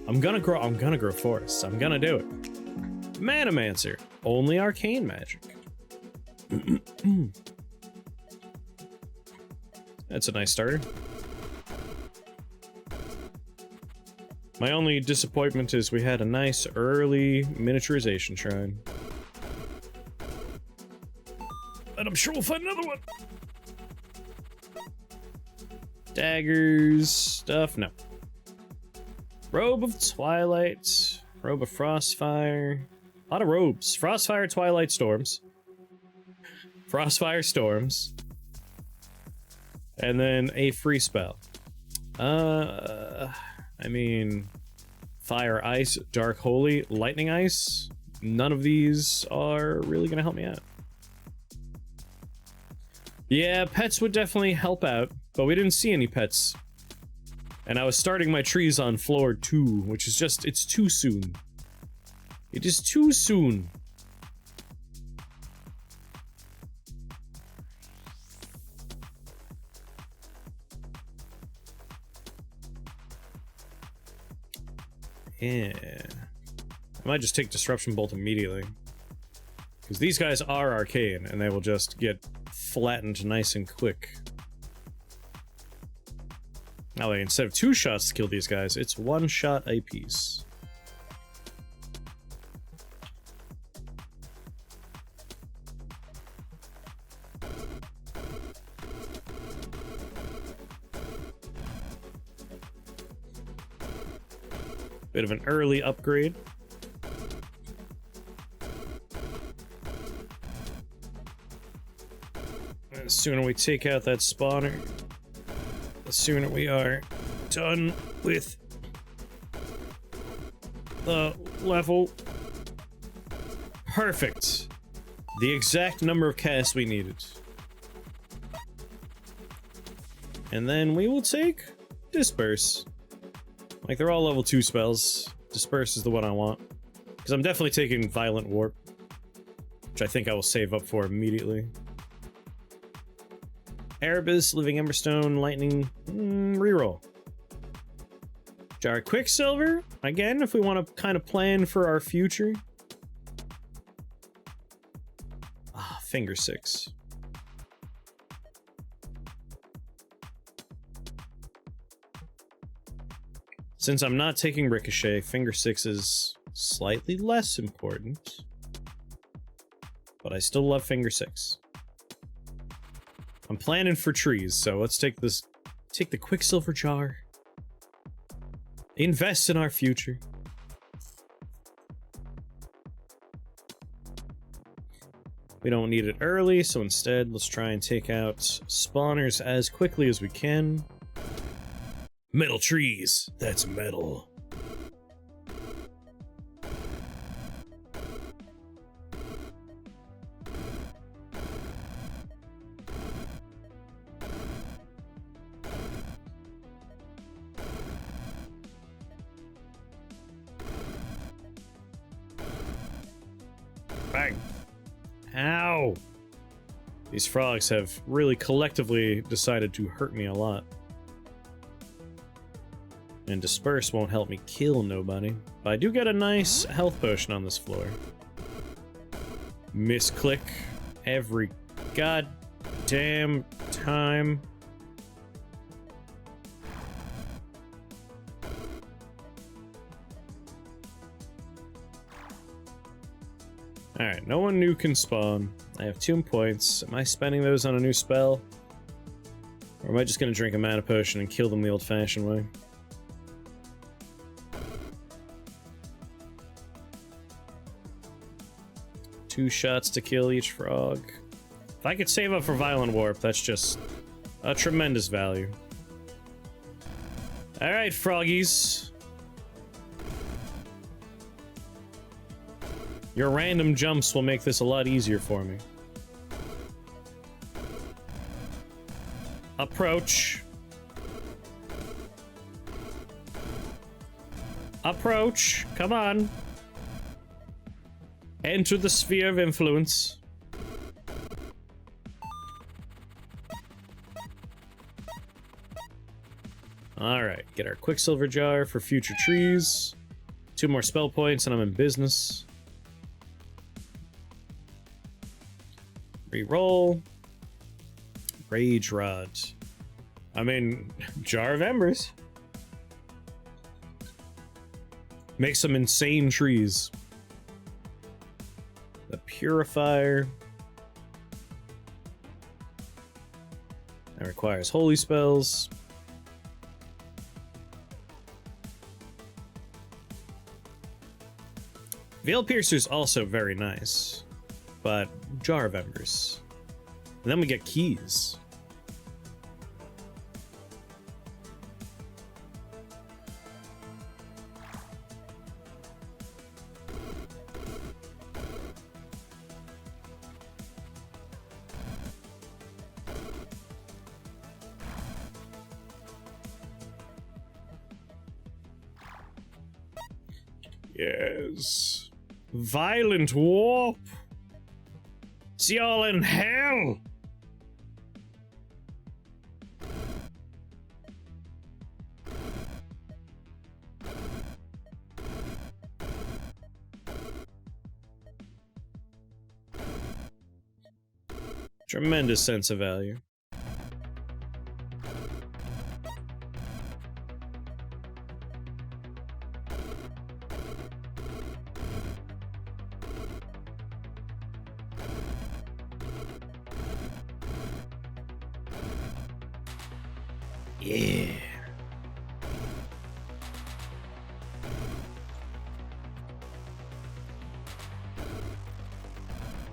I'm gonna grow forests. I'm gonna do it. Manamancer. Only arcane magic. That's a nice starter. My only disappointment is we had a nice early miniaturization shrine. And I'm sure we'll find another one. Daggers, stuff, no. Robe of Twilight, Robe of Frostfire. A lot of robes. Frostfire, Twilight, Storms. Frostfire, Storms. And then a free spell. I mean, Fire, Ice, Dark, Holy, Lightning, Ice. None of these are really gonna help me out. Yeah, pets would definitely help out, but we didn't see any pets. And I was starting my trees on floor 2, which is just, it's too soon. It is too soon. Yeah. I might just take Disruption Bolt immediately. Because these guys are arcane, and they will just get flattened nice and quick. Now, instead of 2 shots to kill these guys, it's 1 shot a piece. Bit of an early upgrade. The sooner we take out that spawner, the sooner we are done with the level. Perfect. The exact number of casts we needed. And then we will take Disperse. Like, they're all level 2 spells. Disperse is the one I want. Because I'm definitely taking Violent Warp, which I think I will save up for immediately. Erebus, Living Emberstone, Lightning, reroll. Jar of Quicksilver, again, if we want to kind of plan for our future. Ah, Finger 6. Since I'm not taking Ricochet, Finger 6 is slightly less important. But I still love Finger 6. I'm planning for trees, so let's take this. Take the Quicksilver Jar. Invest in our future. We don't need it early, so instead, let's try and take out spawners as quickly as we can. Metal trees. That's metal. Bang. Ow. These frogs have really collectively decided to hurt me a lot. And Disperse won't help me kill nobody. But I do get a nice health potion on this floor. Misclick every goddamn time. Alright, no one new can spawn. I have 2 points. Am I spending those on a new spell? Or am I just gonna drink a mana potion and kill them the old-fashioned way? Two shots to kill each frog. If I could save up for Violent Warp, that's just a tremendous value. Alright, froggies. Your random jumps will make this a lot easier for me. Approach. Approach. Come on. Enter the sphere of influence. Alright, get our Quicksilver Jar for future trees. 2 more spell points and I'm in business. Reroll. Rage Rod. I mean, Jar of Embers. Make some insane trees. The Purifier. That requires holy spells. Veil Piercer's also very nice, but Jar of Embers. And then we get keys. Yes. Violent warp. See y'all in hell. Tremendous sense of value. Yeah.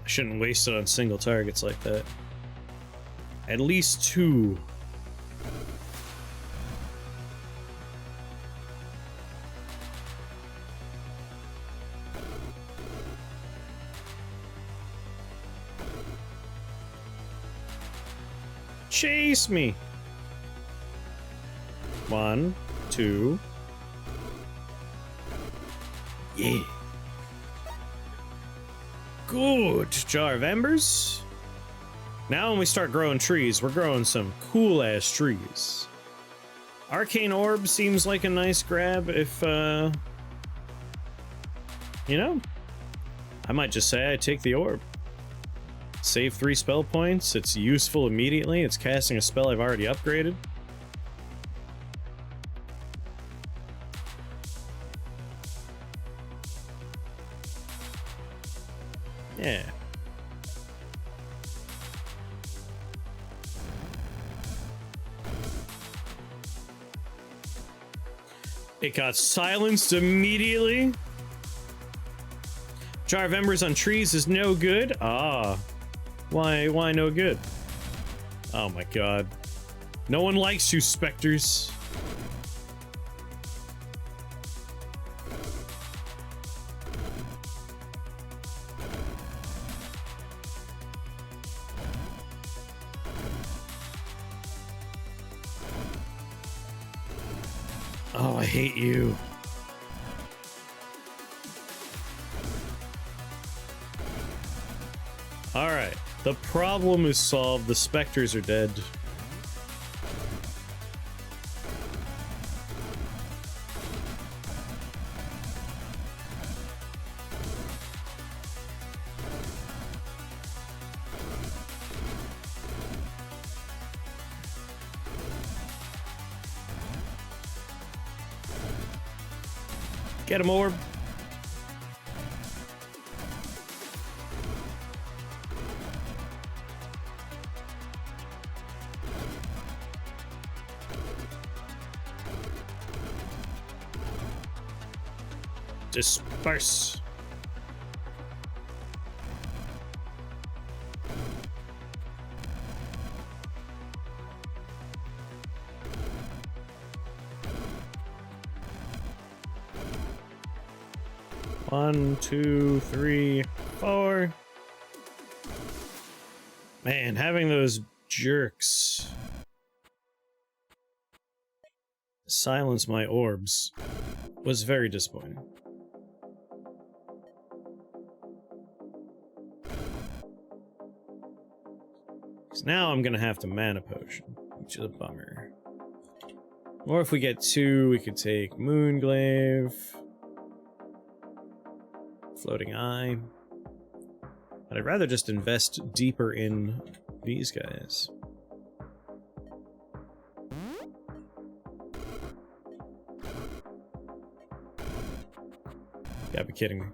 I shouldn't waste it on single targets like that. At least 2. Chase me. 1, 2. Yeah. Good. Jar of Embers. Now when we start growing trees, we're growing some cool-ass trees. Arcane Orb seems like a nice grab if, you know, I might just say I take the orb. Save 3 spell points, it's useful immediately, it's casting a spell I've already upgraded. Yeah. It got silenced immediately. Jar of Embers on trees is no good. Ah. Why no good? Oh my god. No one likes you, specters. Oh, I hate you. Alright, the problem is solved. The specters are dead. Get him, orb. Disperse. One, 2, 3, 4. Man, having those jerks silence my orbs was very disappointing. Because now I'm gonna have to mana potion, which is a bummer. Or if we get 2, we could take Moonglaive. Floating Eye. But I'd rather just invest deeper in these guys. You gotta be kidding me.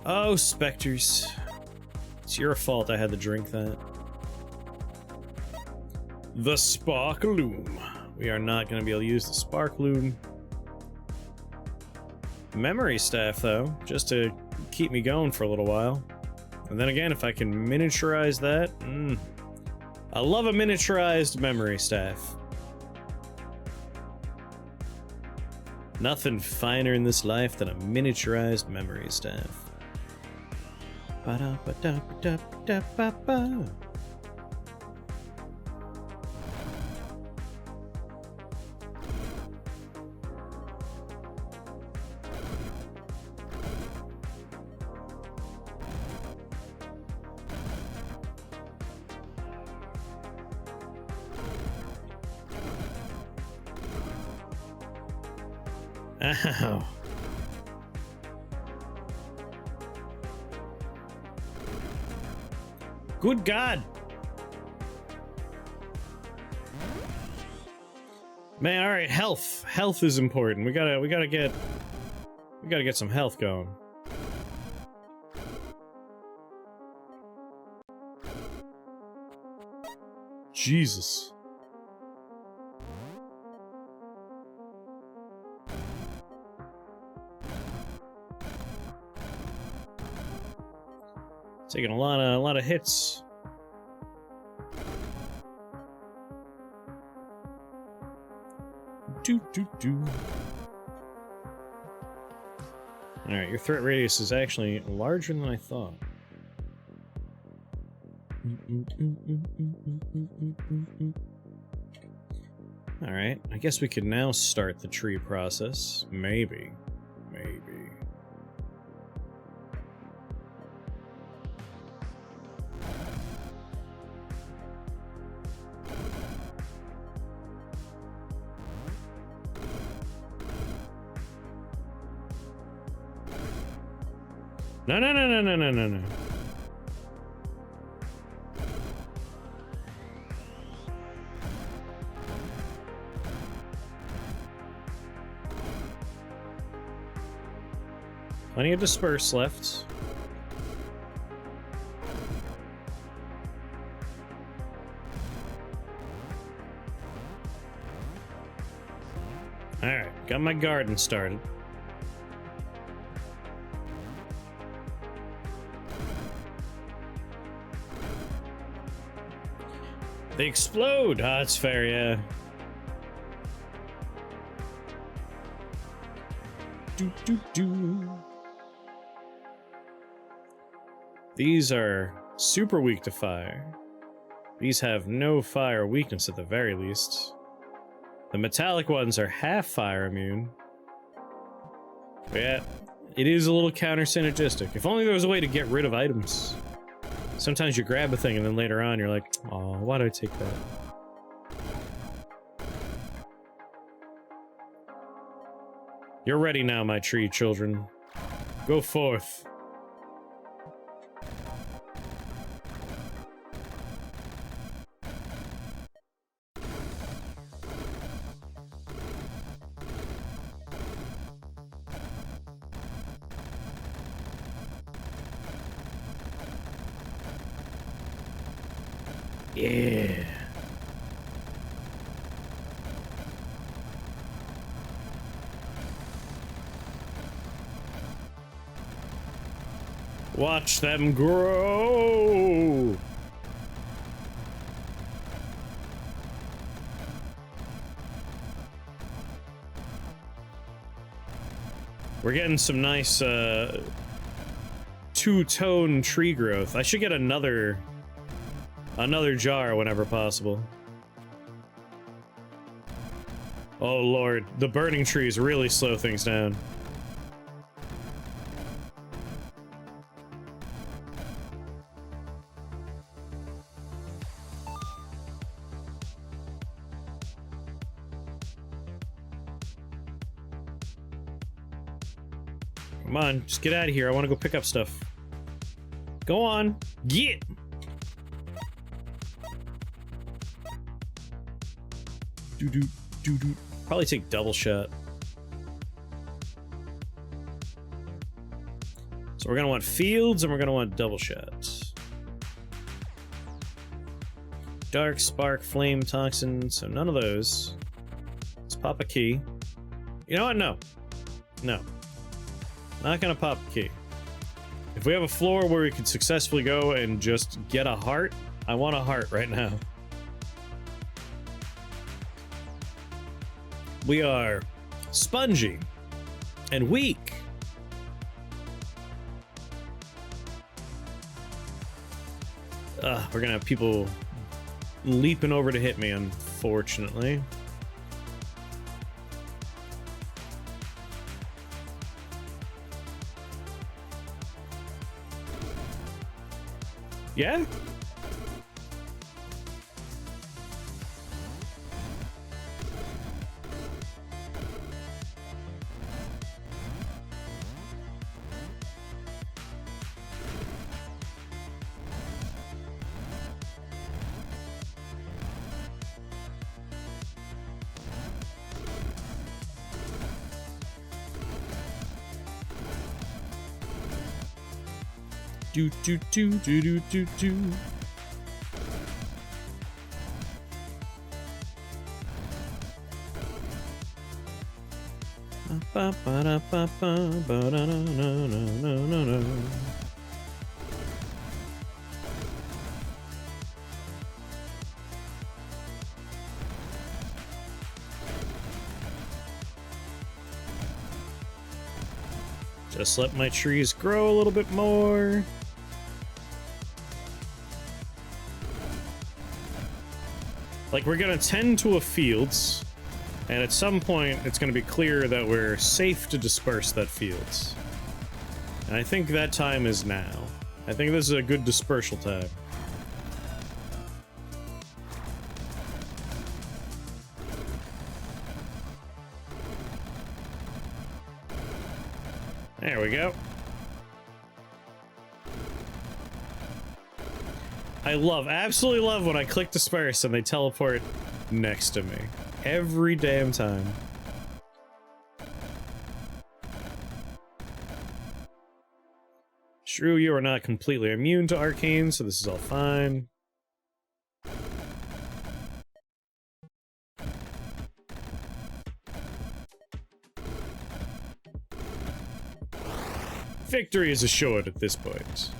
Oh, specters. It's your fault I had to drink that. The Sparkloom. We are not going to be able to use the Sparkloom. Memory Staff, though, just to keep me going for a little while. And then again, if I can miniaturize that... I love a miniaturized Memory Staff. Nothing finer in this life than a miniaturized Memory Staff. Ba-da-ba-da-ba-da-ba-da-ba-ba. Ow. Good God. Man, all right, health. Health is important. We gotta get some health going. Jesus. Taking a lot of hits. Alright, your threat radius is actually larger than I thought. Alright, I guess we could now start the tree process. Maybe. No. Plenty of disperse left. Alright, got my garden started. They explode! Ah, that's fair, yeah. These are super weak to fire. These have no fire weakness at the very least. The metallic ones are half fire immune. But yeah, it is a little counter-synergistic. If only there was a way to get rid of items. Sometimes you grab a thing and then later on you're like, oh, why did I take that? You're ready now, my tree children. Go forth. Yeah. Watch them grow. We're getting some nice two-tone tree growth. I should get another jar whenever possible. Oh lord, the burning trees really slow things down. Come on, just get out of here. I want to go pick up stuff. Go on. Get! Doo-doo. Probably take double shot. So we're gonna want fields and we're gonna want double shots. Dark, spark, flame, toxin, so none of those. Let's pop a key. You know what? No. No. Not gonna pop a key. If we have a floor where we can successfully go and just get a heart, I want a heart right now. We are spongy and weak. We're gonna have people leaping over to hit me, unfortunately. Yeah? Do do do do do do do. Ba ba da ba ba ba da na na na na na. Just let my trees grow a little bit more. Like, we're gonna tend to a fields, and at some point it's gonna be clear that we're safe to disperse that fields. And I think that time is now. I think this is a good dispersal time. There we go. I absolutely love when I click disperse and they teleport next to me. Every damn time. Shrew, you are not completely immune to arcane, so this is all fine. Victory is assured at this point.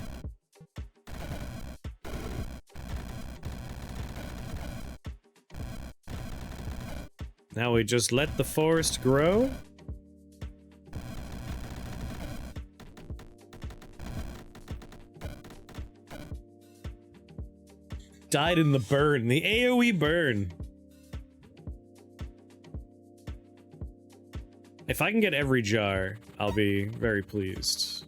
Now we just let the forest grow. Died in the burn, the AoE burn. If I can get every jar, I'll be very pleased.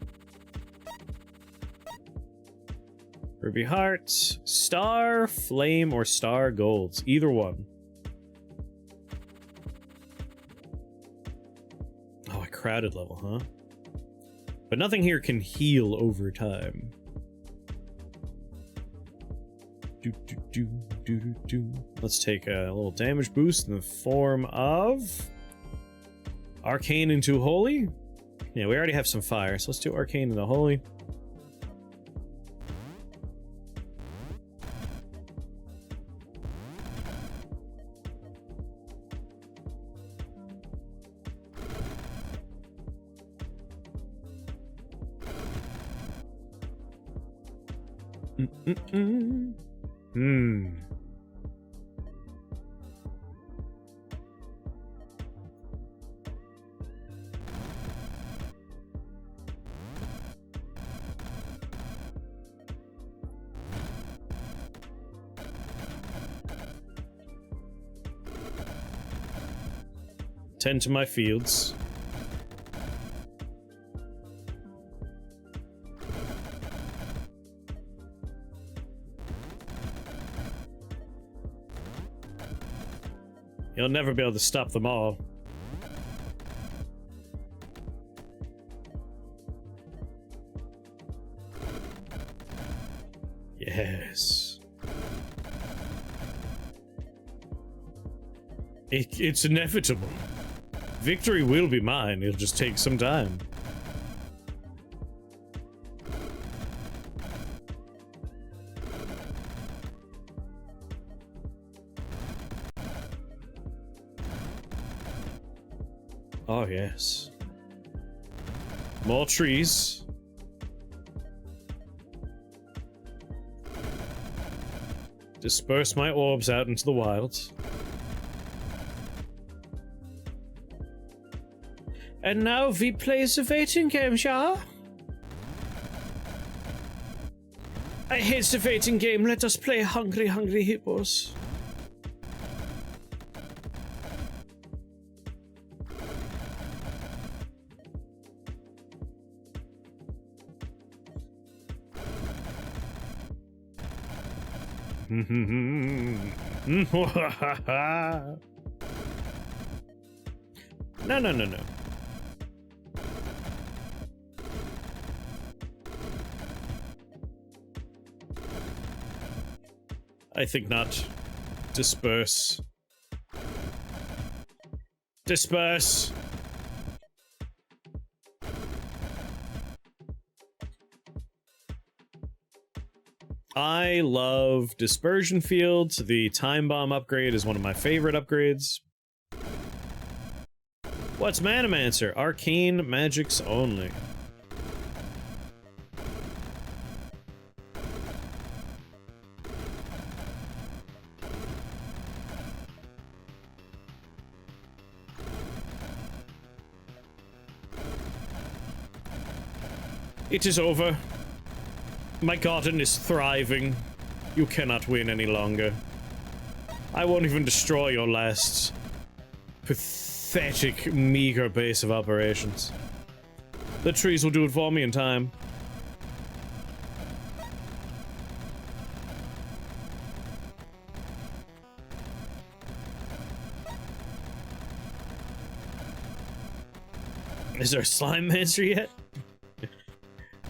Ruby hearts, star, flame, or star golds. Either one. Oh, a crowded level, huh? But nothing here can heal over time. Let's take a little damage boost in the form of Arcane into Holy. Yeah, we already have some fire, so let's do Arcane into Holy. Tend to my fields. You'll never be able to stop them all. Yes. It's inevitable. Victory will be mine. It'll just take some time. Oh, yes. More trees. Disperse my orbs out into the wilds. And now we play the waiting game, yeah? I hate the waiting game. Let us play Hungry Hungry Hippos. No. I think not. Disperse. Disperse! I love dispersion fields. The time bomb upgrade is one of my favorite upgrades. What's Manamancer? Arcane magics only. It is over. My garden is thriving. You cannot win any longer. I won't even destroy your last pathetic, meager base of operations. The trees will do it for me in time. Is there a slime Mancer yet?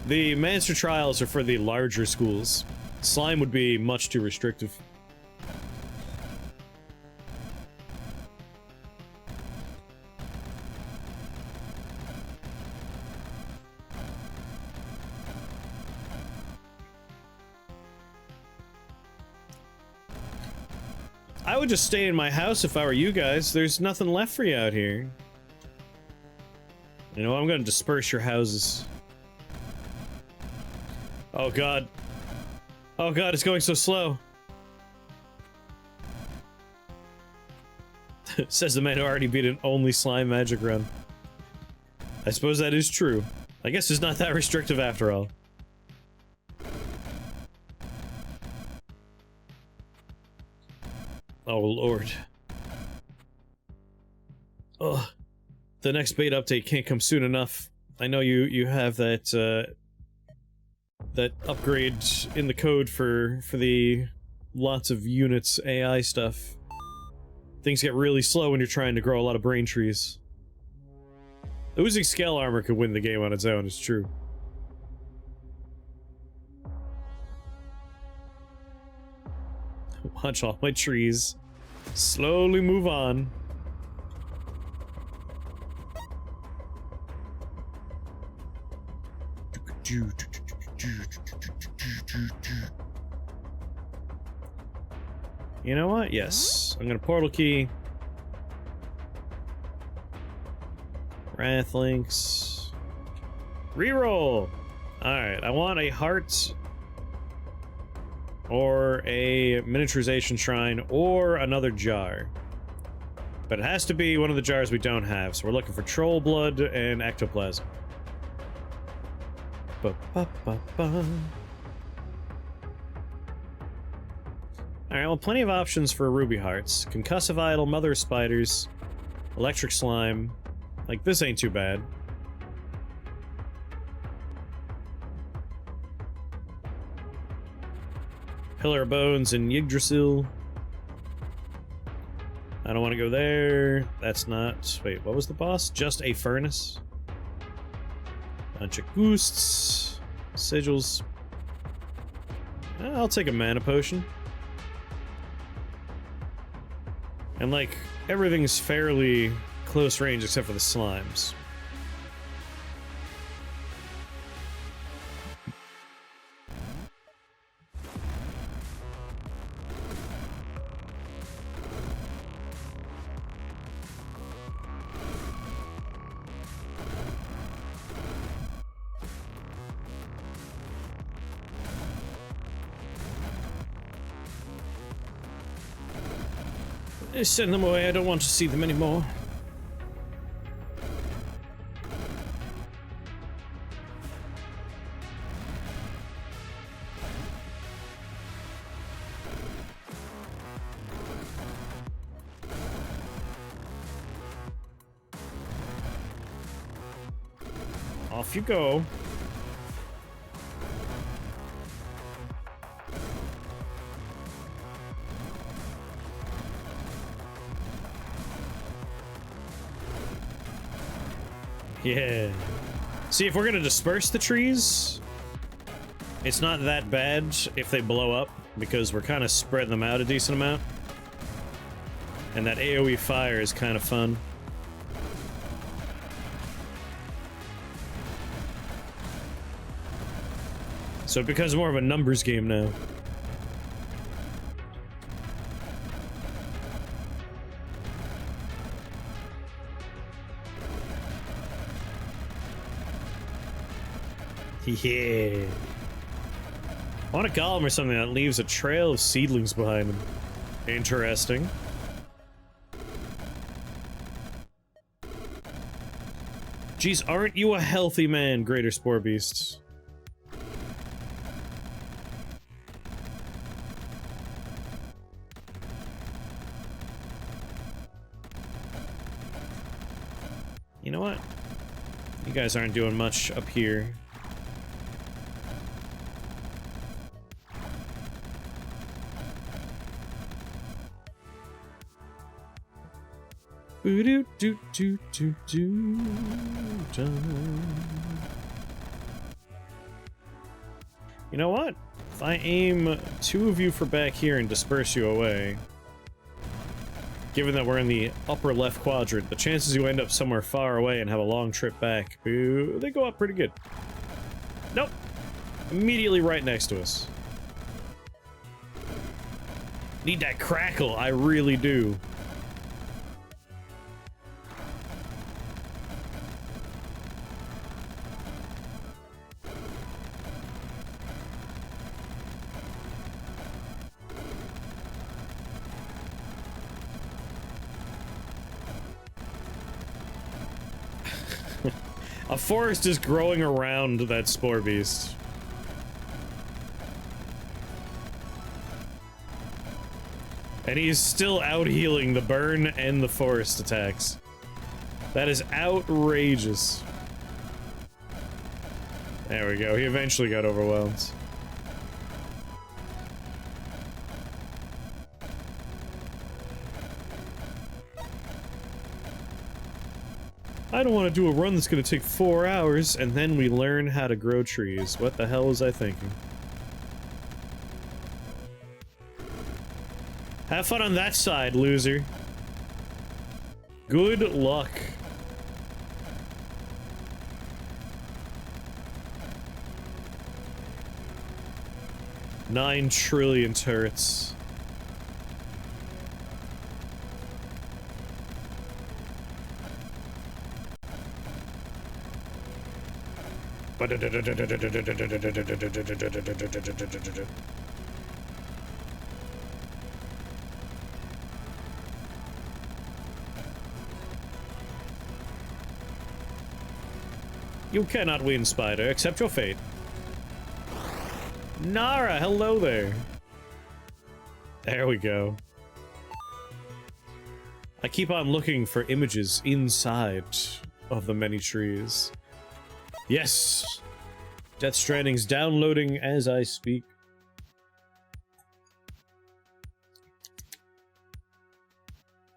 The Mancer trials are for the larger schools. Slime would be much too restrictive. I would just stay in my house if I were you guys. There's nothing left for you out here. You know, I'm gonna disperse your houses. Oh god. Oh god, it's going so slow. Says the man who already beat an only slime magic run. I suppose that is true. I guess it's not that restrictive after all. Oh lord. Ugh. The next beta update can't come soon enough. I know you have that that upgrade in the code for the lots of units AI stuff. Things get really slow when you're trying to grow a lot of brain trees. Oozing scale armor could win the game on its own, it's true. Watch all my trees slowly move on. You know what? Yes. I'm gonna portal key. Wrathlinks. Reroll! Alright, I want a heart. Or a miniaturization shrine, or another jar. But it has to be one of the jars we don't have, so we're looking for troll blood and ectoplasm. Alright, well, plenty of options for ruby hearts. Concussive idol, mother of spiders, electric slime. Like, this ain't too bad. Pillar of Bones and Yggdrasil. I don't want to go there. That's not... Wait, what was the boss? Just a furnace? Bunch of ghosts. Sigils. I'll take a mana potion. And, like, everything's fairly close range except for the slimes. Send them away, I don't want to see them anymore. Off you go. Yeah. See, if we're gonna disperse the trees, it's not that bad if they blow up, because we're kind of spreading them out a decent amount. And that AoE fire is kind of fun. So it becomes more of a numbers game now. Yeah. I want a golem or something that leaves a trail of seedlings behind him. Interesting. Geez, aren't you a healthy man, Greater Spore Beasts? You know what? You guys aren't doing much up here. You know what? If I aim two of you for back here and disperse you away, given that we're in the upper left quadrant, the chances you end up somewhere far away and have a long trip back, they go up pretty good. Nope. Immediately right next to us. Need that crackle, I really do. A forest is growing around that spore beast. And he's still out healing the burn and the forest attacks. That is outrageous. There we go, he eventually got overwhelmed. I don't want to do a run that's going to take 4 hours, and then we learn how to grow trees. What the hell was I thinking? Have fun on that side, loser. Good luck. $9 trillion turrets. You cannot win, Spider. Accept your fate. Nara, hello there. There we go. I keep on looking for images inside of the many trees. Yes! Death Stranding's downloading as I speak.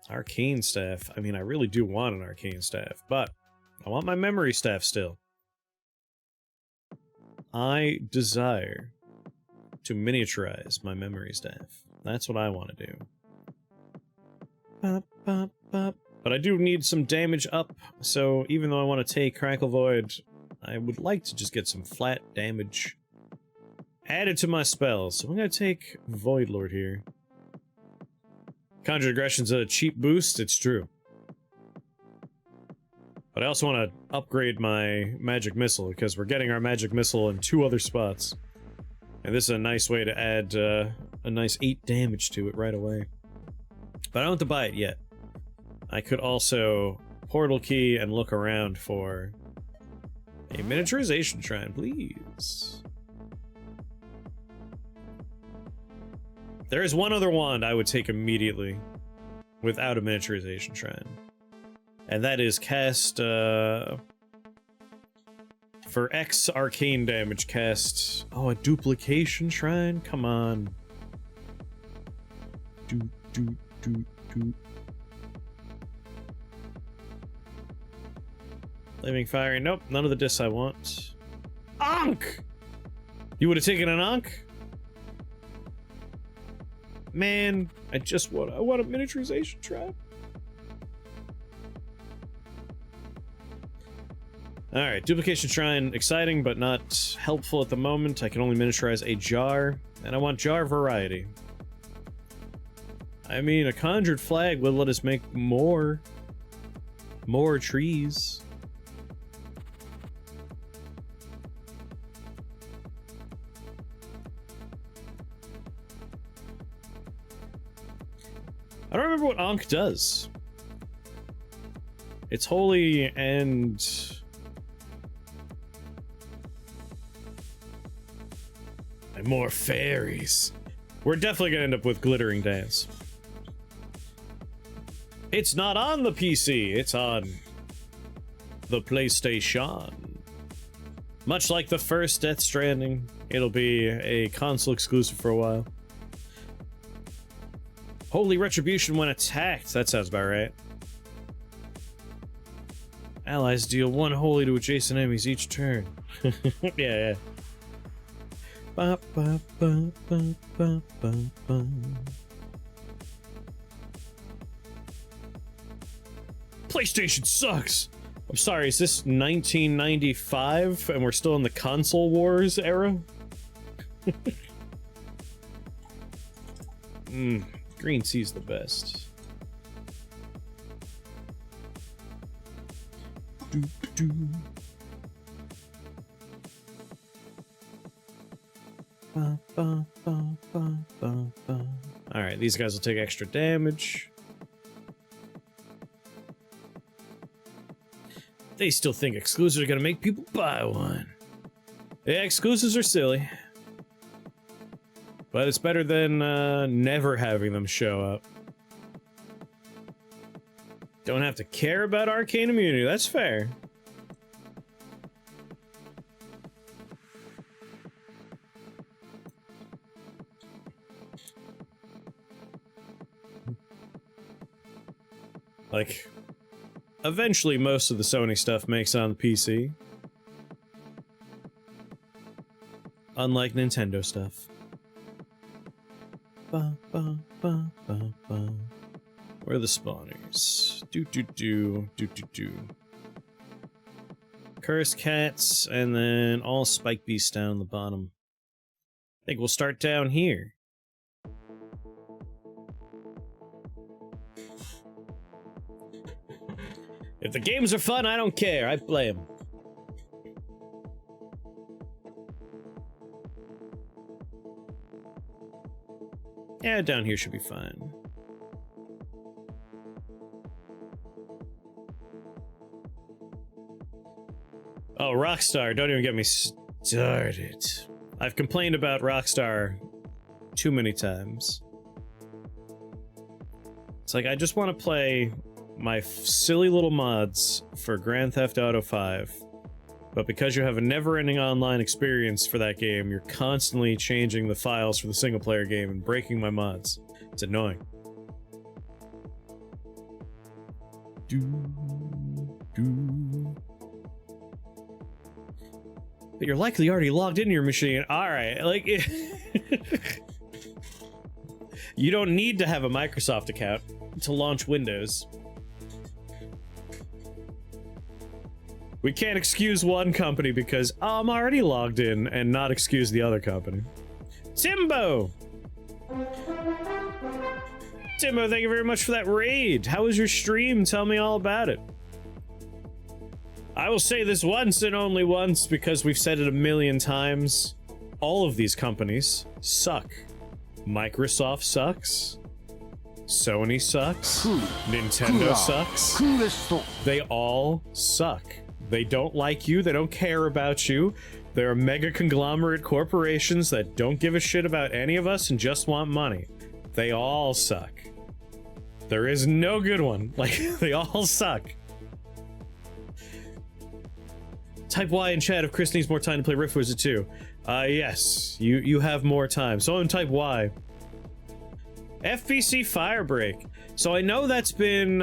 Arcane Staff. I mean, I really do want an Arcane Staff, but I want my Memory Staff still. I desire to miniaturize my memory staff. That's what I want to do. But I do need some damage up, so even though I want to take Crackle Void, I would like to just get some flat damage added to my spells. So I'm going to take Void Lord here. Conjured Aggression's a cheap boost, it's true. But I also want to upgrade my Magic Missile, because we're getting our Magic Missile in 2 other spots. And this is a nice way to add a nice 8 damage to it right away. But I don't have to buy it yet. I could also portal key and look around for a miniaturization shrine, please. There is one other wand I would take immediately without a miniaturization shrine. And that is cast, for X arcane damage, cast... Oh, a duplication shrine? Come on. Do. Flaming Fire. Nope, none of the discs I want. Ankh! You would have taken an Ankh? Man, I want a miniaturization trap. Alright, Duplication Shrine, exciting but not helpful at the moment. I can only miniaturize a jar, and I want jar variety. I mean, a Conjured Flag will let us make more trees. I don't remember what Ankh does. It's holy and... and more fairies. We're definitely gonna end up with Glittering Dance. It's not on the PC, it's on the PlayStation. Much like the first Death Stranding, it'll be a console exclusive for a while. Holy Retribution when attacked, that sounds about right. Allies deal 1 holy to adjacent enemies each turn. Yeah. PlayStation sucks! I'm sorry, is this 1995 and we're still in the console wars era? Green Sea's the best. Alright, these guys will take extra damage. They still think exclusives are gonna make people buy one. Yeah, exclusives are silly. But it's better than never having them show up. Don't have to care about arcane immunity, that's fair. Like, eventually most of the Sony stuff makes it on the PC. Unlike Nintendo stuff. Where are the spawners? Cursed cats, and then all spike beasts down the bottom. I think we'll start down here. If the games are fun, I don't care. I play them. Yeah, down here should be fine. Oh, Rockstar, don't even get me started. I've complained about Rockstar too many times. It's like, I just want to play my silly little mods for Grand Theft Auto 5, but because you have a never-ending online experience for that game, you're constantly changing the files for the single-player game and breaking my mods. It's annoying. But you're likely already logged into your machine. Alright, like... You don't need to have a Microsoft account to launch Windows. We can't excuse one company because I'm already logged in and not excuse the other company. Timbo! Timbo, thank you very much for that raid. How was your stream? Tell me all about it. I will say this once and only once because we've said it a million times. All of these companies suck. Microsoft sucks. Sony sucks. Nintendo sucks. They all suck. They don't like you. They don't care about you. They're mega conglomerate corporations that don't give a shit about any of us and just want money. They all suck. There is no good one. Like, they all suck. Type Y in chat if Chris needs more time to play Rift Wizard 2. Yes, you have more time. So type Y. FBC Firebreak. So I know that's been,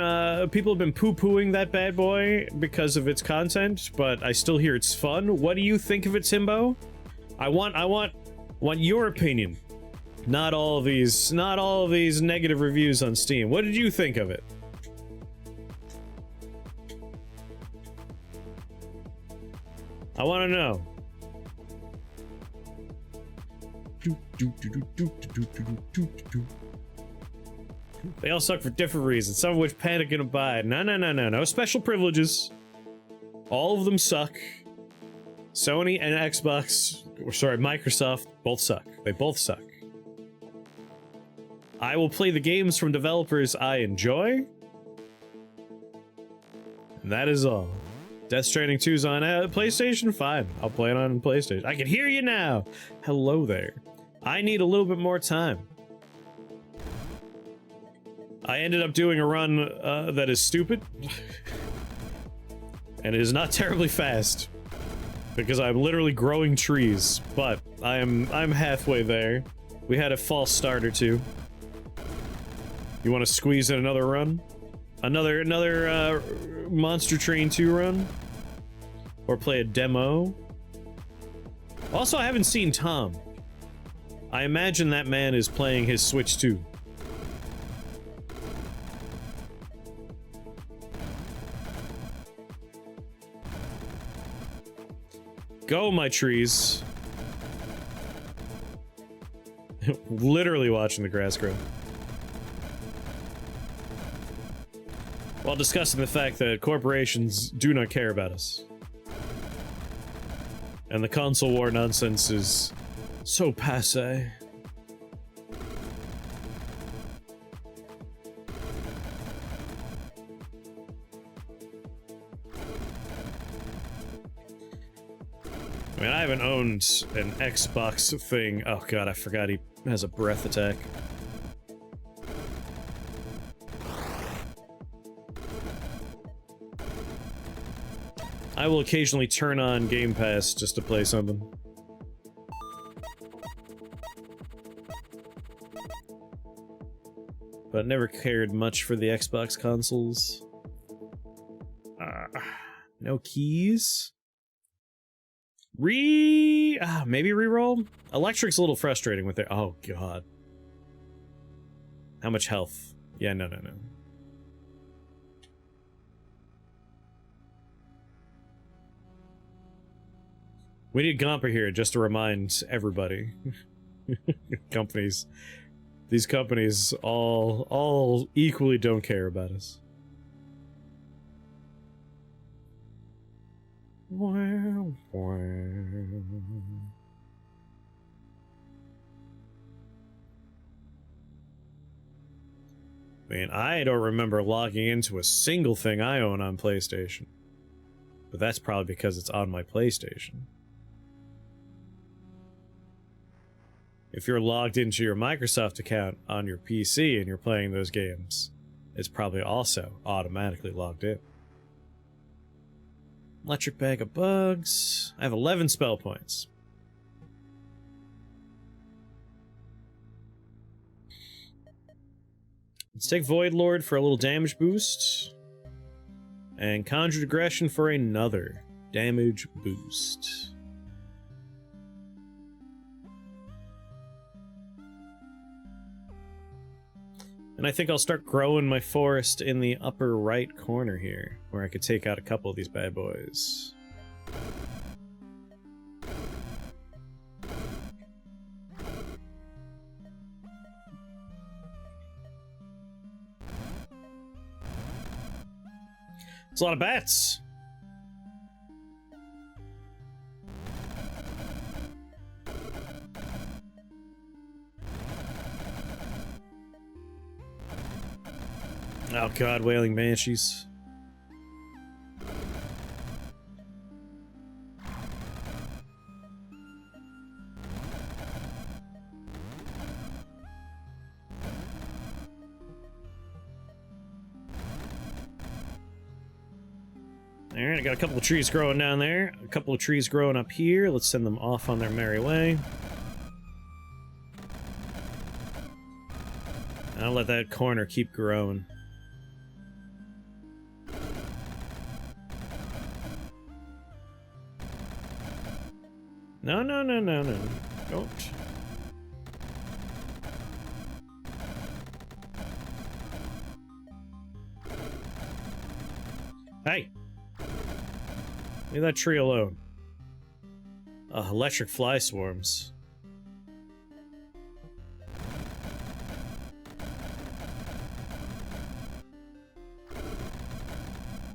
people have been poo-pooing that bad boy because of its content, but I still hear it's fun. What do you think of it, Timbo? I want your opinion. Not all of these negative reviews on Steam. What did you think of it? I want to know. They all suck for different reasons, some of which Panic can abide. No special privileges. All of them suck. Sony and Xbox, or sorry, Microsoft, both suck. They both suck. I will play the games from developers I enjoy. And that is all. Death Stranding 2's on PlayStation? Fine. I'll play it on PlayStation. I can hear you now! Hello there. I need a little bit more time. I ended up doing a run that is stupid. And it is not terribly fast. Because I'm literally growing trees. But I'm halfway there. We had a false start or two. You want to squeeze in another run? Another Monster Train 2 run? Or play a demo? Also, I haven't seen Tom. I imagine that man is playing his Switch 2. Go, my trees. Literally watching the grass grow. While discussing the fact that corporations do not care about us. And the console war nonsense is so passé. I mean, I haven't owned an Xbox thing. Oh god, I forgot he has a breath attack. I will occasionally turn on Game Pass just to play something. But never cared much for the Xbox consoles. No keys? Maybe reroll? Electric's a little frustrating with it. Oh god. How much health? Yeah, no. We need Gomper here just to remind everybody. Companies. These companies all equally don't care about us. Wow. Man, I don't remember logging into a single thing I own on PlayStation. But that's probably because it's on my PlayStation. If you're logged into your Microsoft account on your PC and you're playing those games, it's probably also automatically logged in. Electric Bag of Bugs. I have 11 spell points. Let's take Void Lord for a little damage boost. And Conjured Aggression for another damage boost. And I think I'll start growing my forest in the upper right corner here, where I could take out a couple of these bad boys. It's a lot of bats. Oh god, wailing banshees. Alright, I got a couple of trees growing down there, a couple of trees growing up here. Let's send them off on their merry way. I'll let that corner keep growing. No, no, no, no, no. Don't. Hey! Leave that tree alone. Electric fly swarms.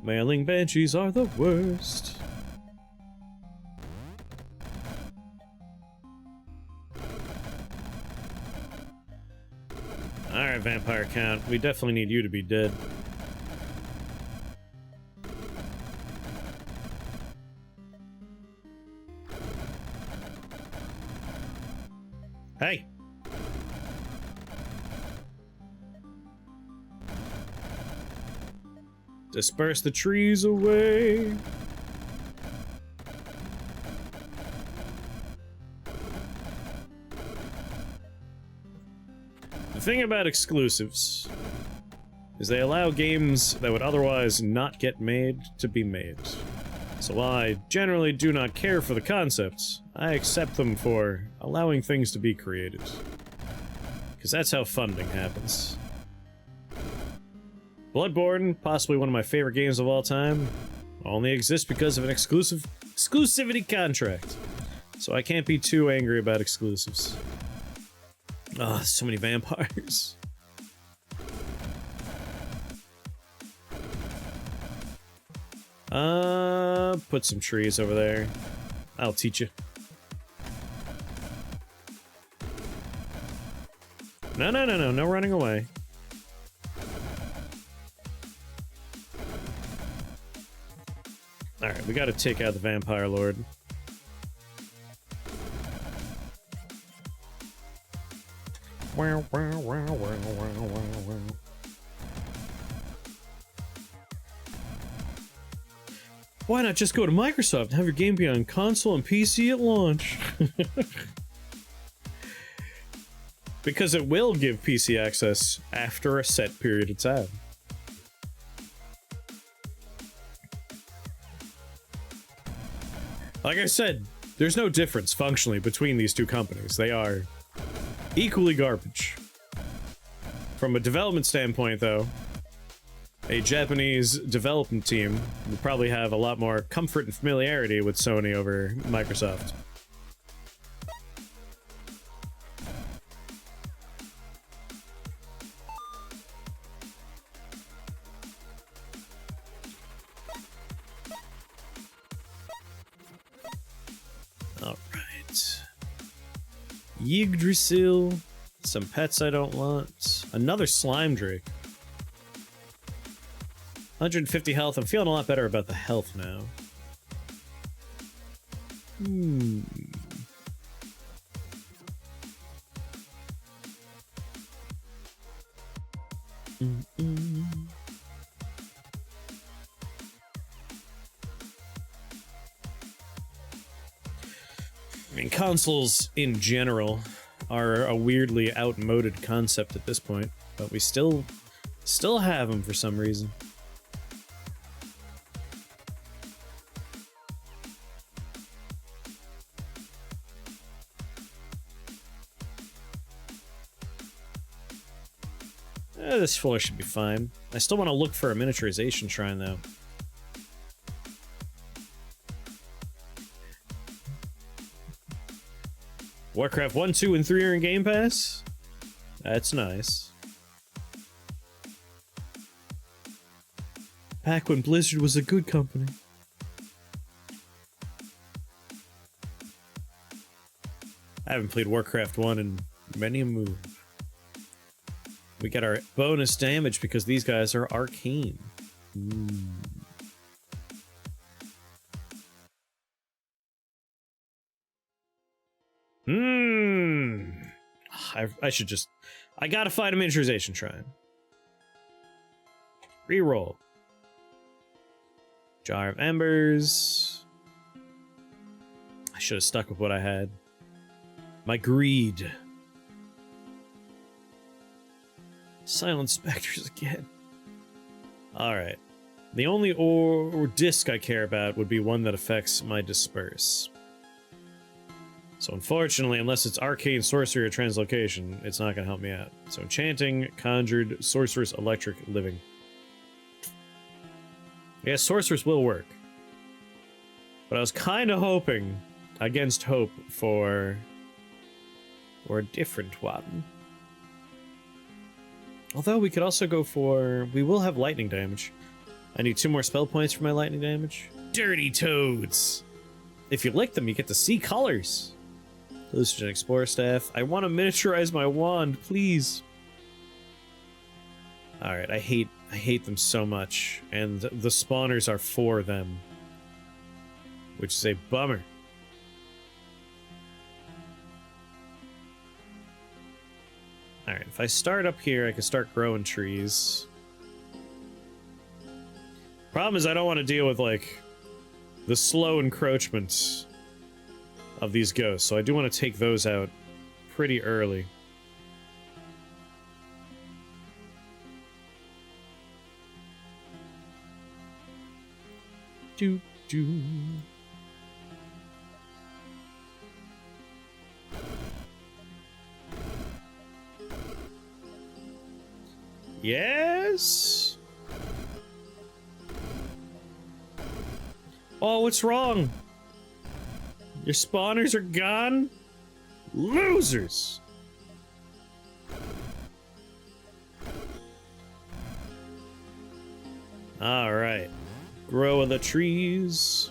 Wailing banshees are the worst. Alright, vampire count. We definitely need you to be dead. Hey! Disperse the trees away. The thing about exclusives is they allow games that would otherwise not get made to be made. So while I generally do not care for the concepts, I accept them for allowing things to be created. Because that's how funding happens. Bloodborne, possibly one of my favorite games of all time, only exists because of an exclusivity contract. So I can't be too angry about exclusives. Ah, so many vampires. Put some trees over there. I'll teach you. No, no, no, no, no running away. Alright, we gotta take out the vampire lord. Wow, wow, wow, wow, wow, wow, wow. Why not just go to Microsoft and have your game be on console and PC at launch? Because it will give PC access after a set period of time. Like I said, there's no difference functionally between these two companies. They are equally garbage. From a development standpoint, though, a Japanese development team will probably have a lot more comfort and familiarity with Sony over Microsoft. Alright. Yggdrasil. Some pets I don't want. Another slime drake. 150 health. I'm feeling a lot better about the health now. Hmm. I mean, consoles in general are a weirdly outmoded concept at this point, but we still have them for some reason. This floor should be fine. I still want to look for a miniaturization shrine, though. Warcraft 1, 2, and 3 are in Game Pass? That's nice. Back when Blizzard was a good company. I haven't played Warcraft 1 in many a moon. We get our bonus damage because these guys are arcane. I should just... I gotta find a miniaturization shrine. Reroll. Jar of Embers. I should have stuck with what I had. My greed. Silent Spectres again. Alright. The only or disc I care about would be one that affects my Disperse. So unfortunately, unless it's Arcane, Sorcery, or Translocation, it's not going to help me out. So Enchanting, Conjured, Sorceress, Electric, Living. Yeah, Sorceress will work. But I was kind of hoping, against hope, for a different one. Although we could also go for... We will have lightning damage. I need 2 more spell points for my lightning damage. Dirty toads! If you lick them, you get to see colors. Hallucinogen Explorer Staff. I want to miniaturize my wand, please. Alright, I hate them so much. And the spawners are for them. Which is a bummer. Alright, if I start up here, I can start growing trees. Problem is I don't want to deal with, like, the slow encroachments of these ghosts, so I do want to take those out pretty early. Do. Yes? Oh, what's wrong? Your spawners are gone? Losers! Alright. Grow the trees.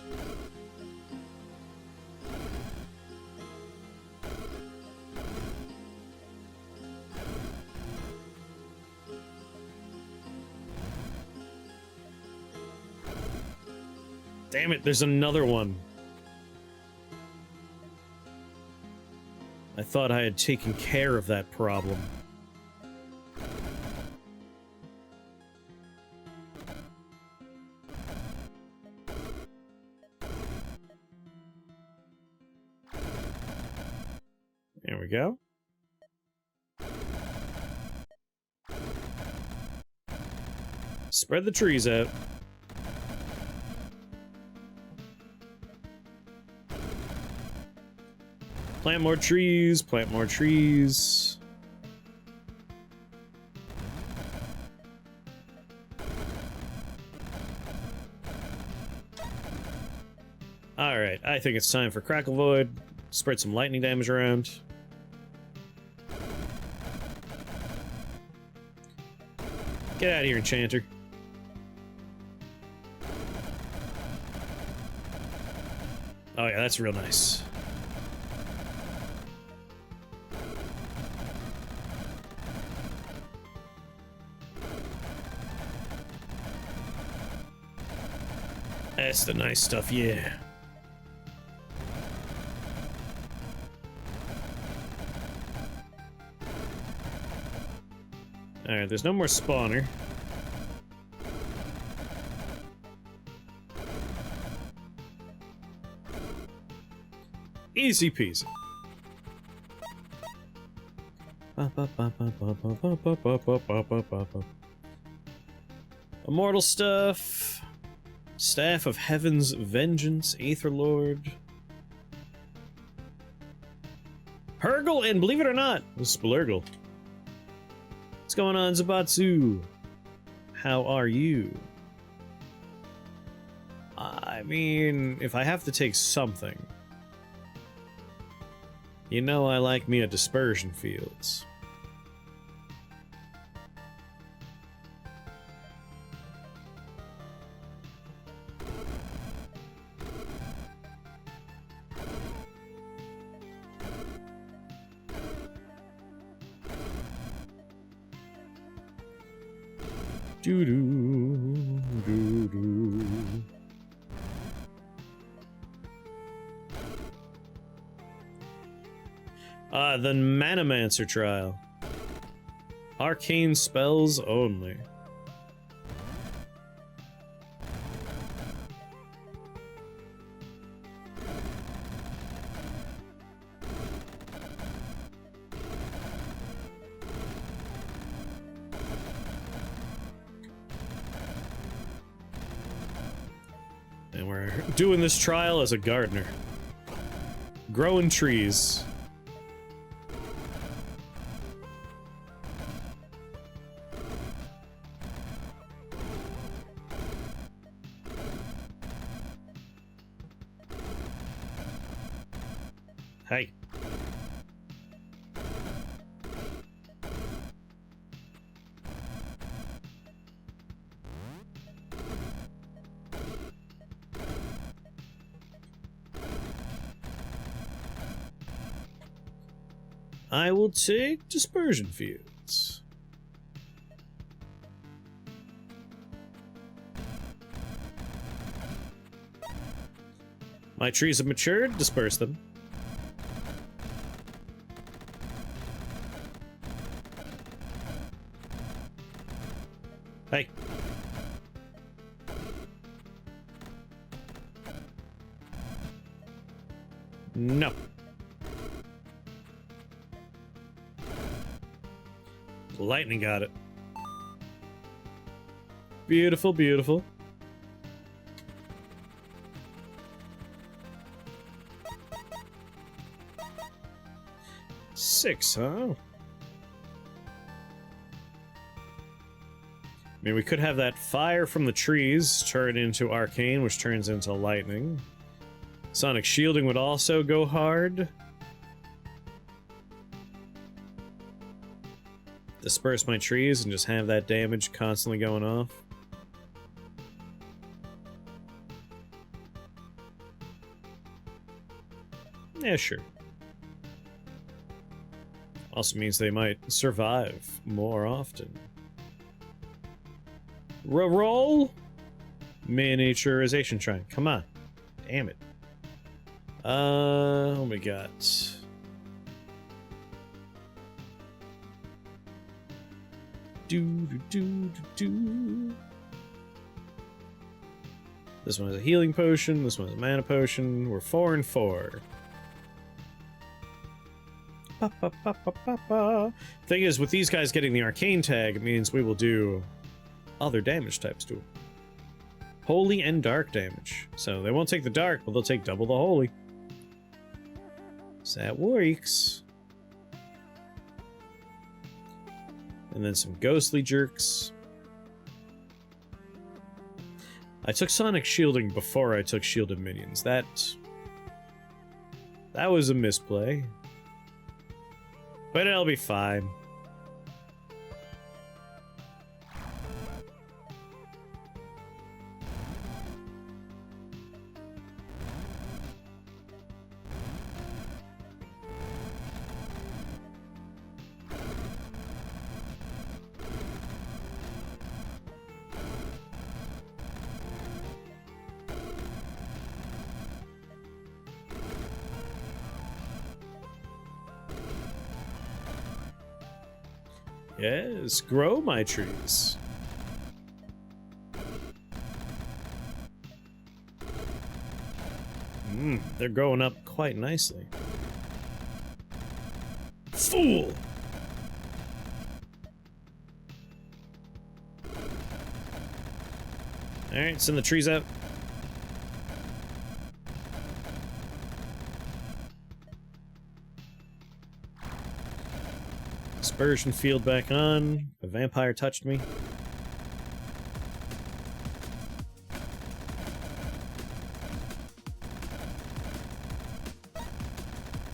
Damn it, there's another one. I thought I had taken care of that problem. There we go. Spread the trees out. Plant more trees, plant more trees. Alright, I think it's time for Crackle Void. Spread some lightning damage around. Get out of here, Enchanter. Oh yeah, that's real nice. That's the nice stuff, yeah. Alright, there's no more spawner. Easy peasy. Immortal stuff. Staff of Heaven's Vengeance, Aetherlord. Hergel, and believe it or not, the Splurgle. What's going on, Zabatsu? How are you? I mean, if I have to take something, you know I like me a dispersion fields. Doo doo doo doo. The Manamancer trial. Arcane spells only. And we're doing this trial as a gardener. Growing trees. Hey. I will take dispersion fields. My trees have matured, disperse them. Hey. No. Lightning got it. Beautiful, beautiful. Six, huh? I mean, we could have that fire from the trees turn into arcane, which turns into lightning. Sonic shielding would also go hard. Disperse my trees and just have that damage constantly going off. Yeah, sure. Also means they might survive more often. Roll! Miniaturization shrine. Come on. Damn it. What we got? Do. This one has a healing potion, this one has a mana potion. We're 4 and 4. Thing is, with these guys getting the arcane tag, it means we will do other damage types to them. Holy and dark damage. So they won't take the dark, but they'll take double the holy. So that works. And then some ghostly jerks. I took Sonic shielding before I took shielded minions. That was a misplay. But it'll be fine. Yes, grow my trees. They're growing up quite nicely. Fool! Alright, send the trees out. Dispersion field back on. A vampire touched me.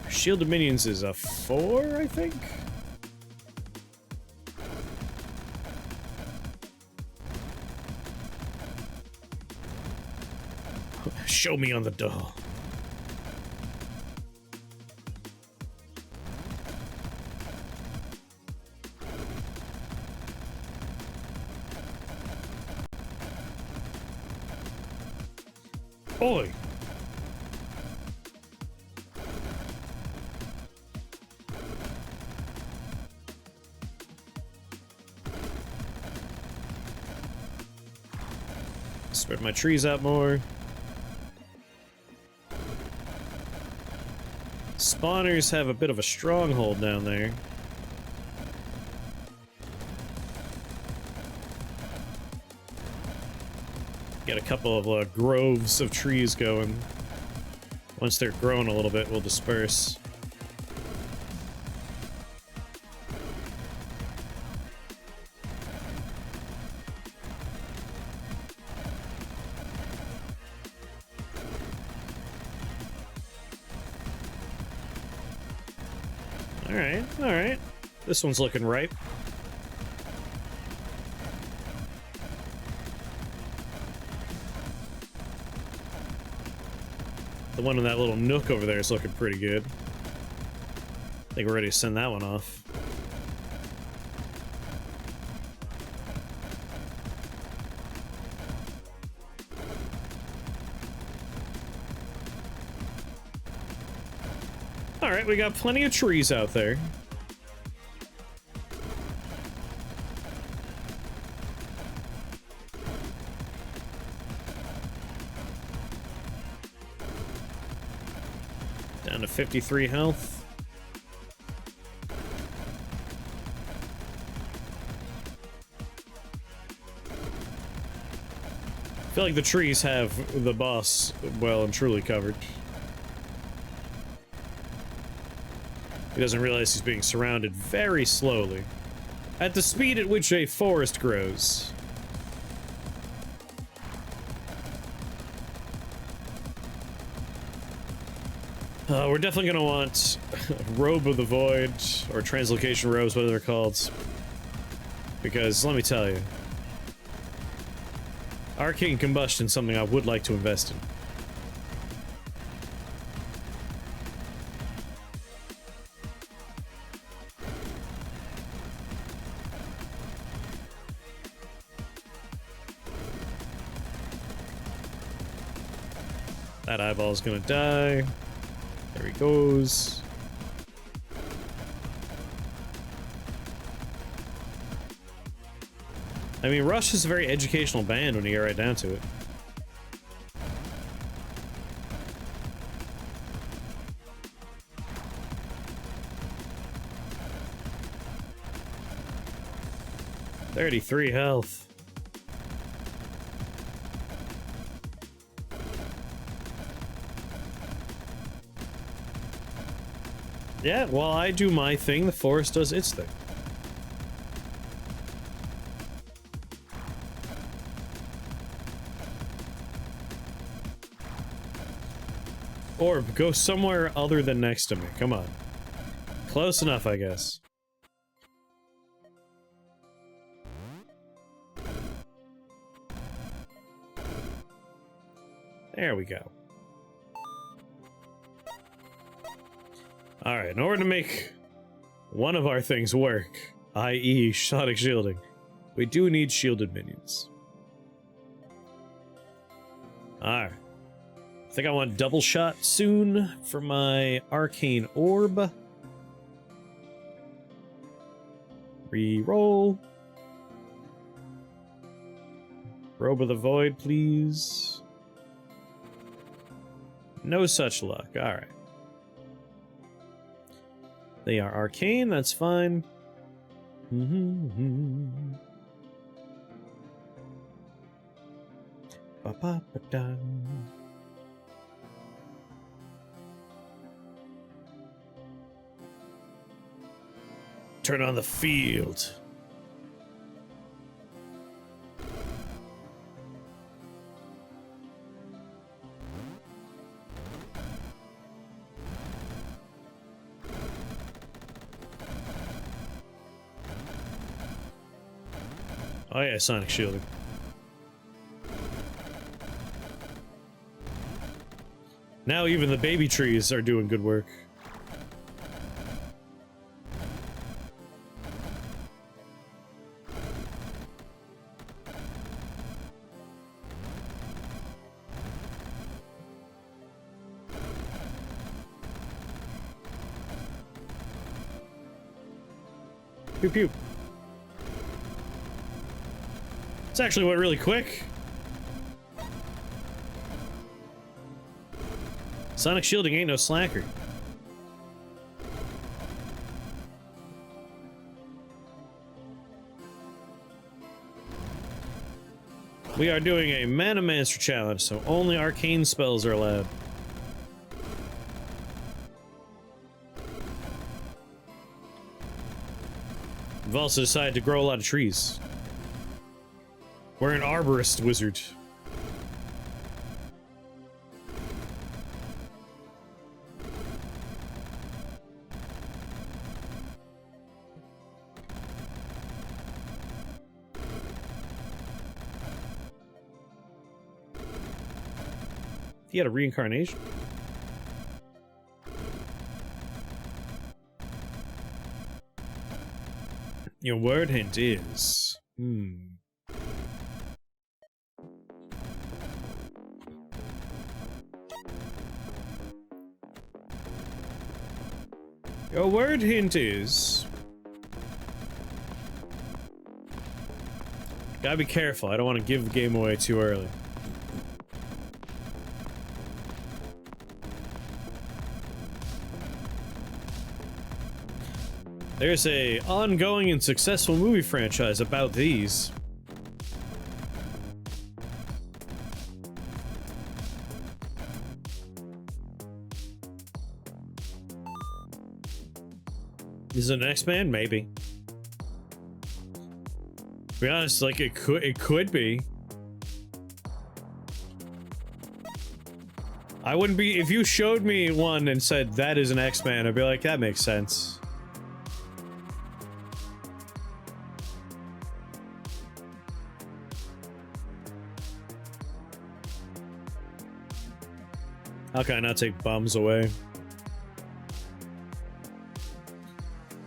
Shielded minions is a 4, I think? Show me on the doll. Oi! Spread my trees out more. Spawners have a bit of a stronghold down there. Get a couple of groves of trees going. Once they're grown a little bit, we'll disperse. Alright. This one's looking ripe. The one in that little nook over there is looking pretty good. I think we're ready to send that one off. Alright, we got plenty of trees out there. Down to 53 health. I feel like the trees have the boss well and truly covered. He doesn't realize he's being surrounded very slowly. At the speed at which a forest grows. We're definitely gonna want Robe of the Void, or Translocation Robes, whatever they're called. Because, let me tell you, Arcane Combustion is something I would like to invest in. That eyeball's gonna die. There he goes. I mean, Rush is a very educational band when you get right down to it. $33 health. Yeah, while I do my thing, the forest does its thing. Or go somewhere other than next to me. Come on. Close enough, I guess. There we go. Alright, in order to make one of our things work, i.e. Sonic shielding, we do need shielded minions. Alright. I think I want double shot soon for my arcane orb. Reroll. Robe of the Void, please. No such luck. Alright. They are arcane, that's fine. Ba-ba-ba-da. Turn on the field. Oh yeah, sonic shielding. Now even the baby trees are doing good work. Pew pew. It's actually went really quick. Sonic shielding ain't no slacker. We are doing a Manamancer challenge, so only arcane spells are allowed. We've also decided to grow a lot of trees. We're an arborist wizard. He had a reincarnation? Your word hint is... Your word hint is... Gotta be careful, I don't want to give the game away too early. There's a ongoing and successful movie franchise about these. Is it an X-Men? Maybe. To be honest, like it could be. I wouldn't be if you showed me one and said that is an X-Men, I'd be like, that makes sense. How can I not take bombs away?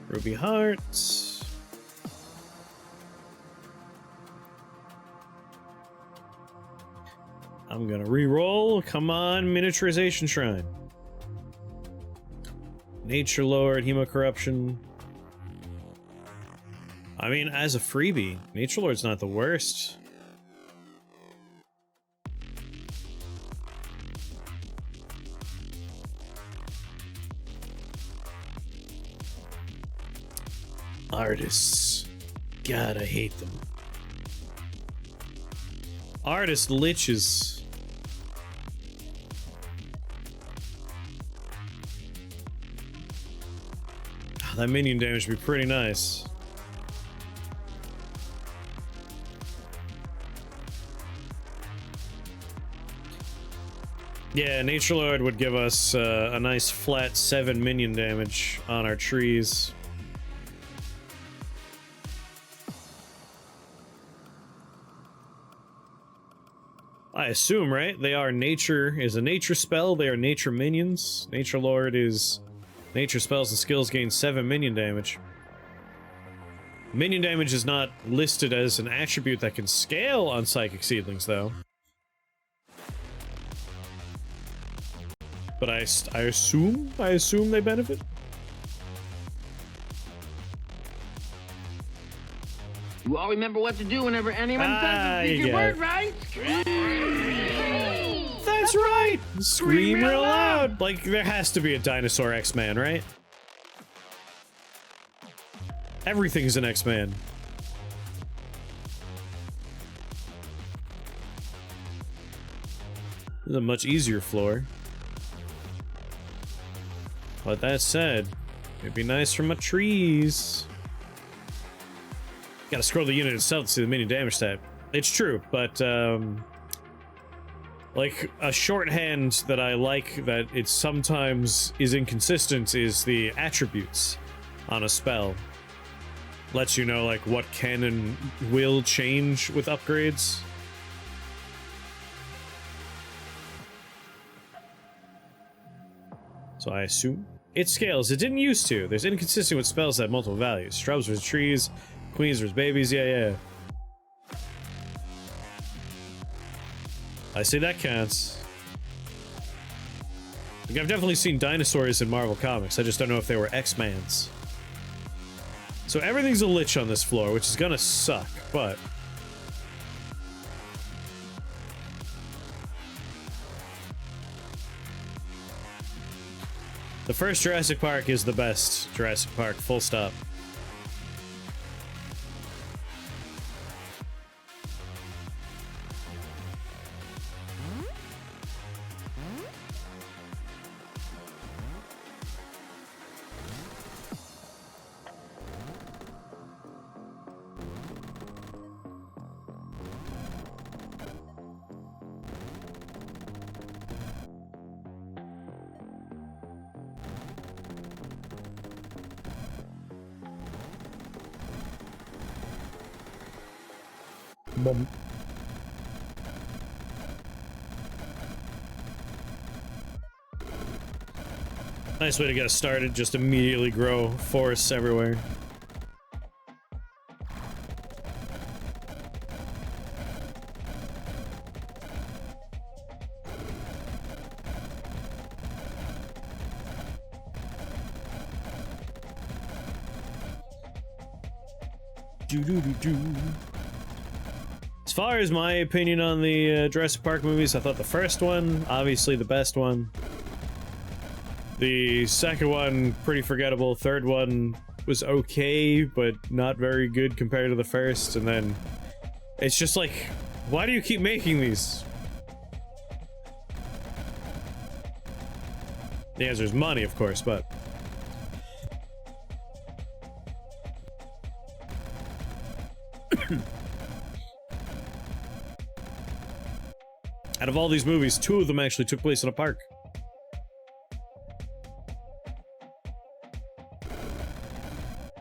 Ruby hearts. I'm gonna re-roll. Come on, miniaturization shrine. Nature Lord, Hemo Corruption. I mean, as a freebie, Nature Lord's not the worst. Artists. God, I hate them. Artist liches. Oh, that minion damage would be pretty nice. Yeah, Nature Lord would give us a nice flat 7 minion damage on our trees. I assume, right? They are nature, is a nature spell, they are nature minions. Nature Lord is nature spells and skills gain 7 minion damage. Minion damage is not listed as an attribute that can scale on Psychic Seedlings, though. But I assume they benefit. You all remember what to do whenever anyone says the secret word, right? That's right! Scream real loud! Like, there has to be a Dinosaur X-Man, right? Everything's an X-Man. This is a much easier floor. But that said, it'd be nice for my trees. Gotta scroll the unit itself to see the minion damage type. It's true, but, like, a shorthand that I like that it sometimes is inconsistent is the attributes on a spell. Lets you know, like, what can and will change with upgrades. So I assume it scales. It didn't used to. There's inconsistent with spells that have multiple values. Shrubs versus trees, queens versus babies, yeah. I say that counts. Like, I've definitely seen dinosaurs in Marvel Comics. I just don't know if they were X-Mans. So everything's a lich on this floor, which is gonna suck, but... the first Jurassic Park is the best Jurassic Park, full stop. Boom. Nice way to get us started, just immediately grow forests everywhere. As far as my opinion on the Jurassic Park movies, I thought the first one, obviously the best one. The second one, pretty forgettable. Third one was okay, but not very good compared to the first. And then it's just like, why do you keep making these? The answer is money, of course, but... out of all these movies, 2 of them actually took place in a park.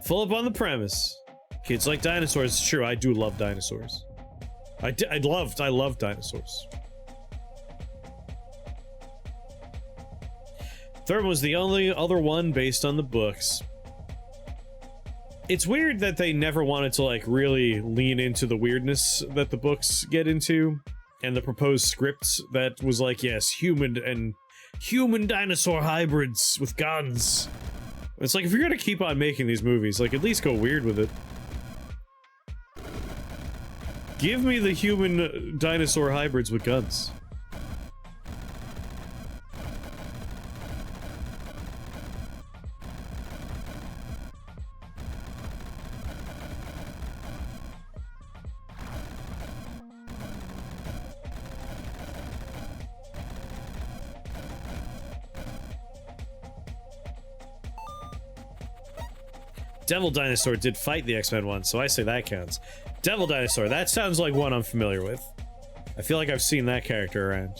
Full up on the premise. Kids like dinosaurs. Sure, I do love dinosaurs. I love dinosaurs. Third was the only other one based on the books. It's weird that they never wanted to, like, really lean into the weirdness that the books get into. And the proposed scripts that was like, yes, human dinosaur hybrids with guns. It's like, if you're gonna keep on making these movies, like, at least go weird with it. Give me the human dinosaur hybrids with guns. Devil Dinosaur did fight the X-Men once, so I say that counts. Devil Dinosaur, that sounds like one I'm familiar with. I feel like I've seen that character around.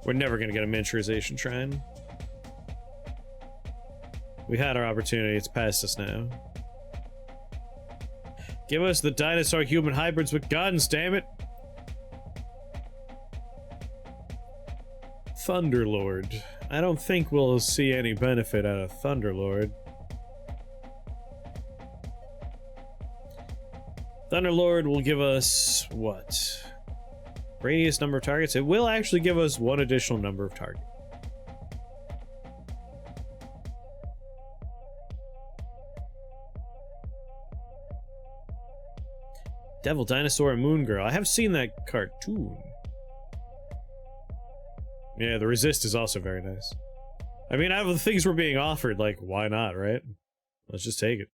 We're never gonna get a miniaturization shrine. We had our opportunity, it's past us now. Give us the dinosaur-human hybrids with guns, damn it! Thunderlord. I don't think we'll see any benefit out of Thunderlord. Thunderlord will give us, what? Radius number of targets? It will actually give us one additional number of targets. Devil Dinosaur and Moon Girl. I have seen that cartoon. Yeah, the resist is also very nice. I mean, out of the things we're being offered, like, why not, right? Let's just take it.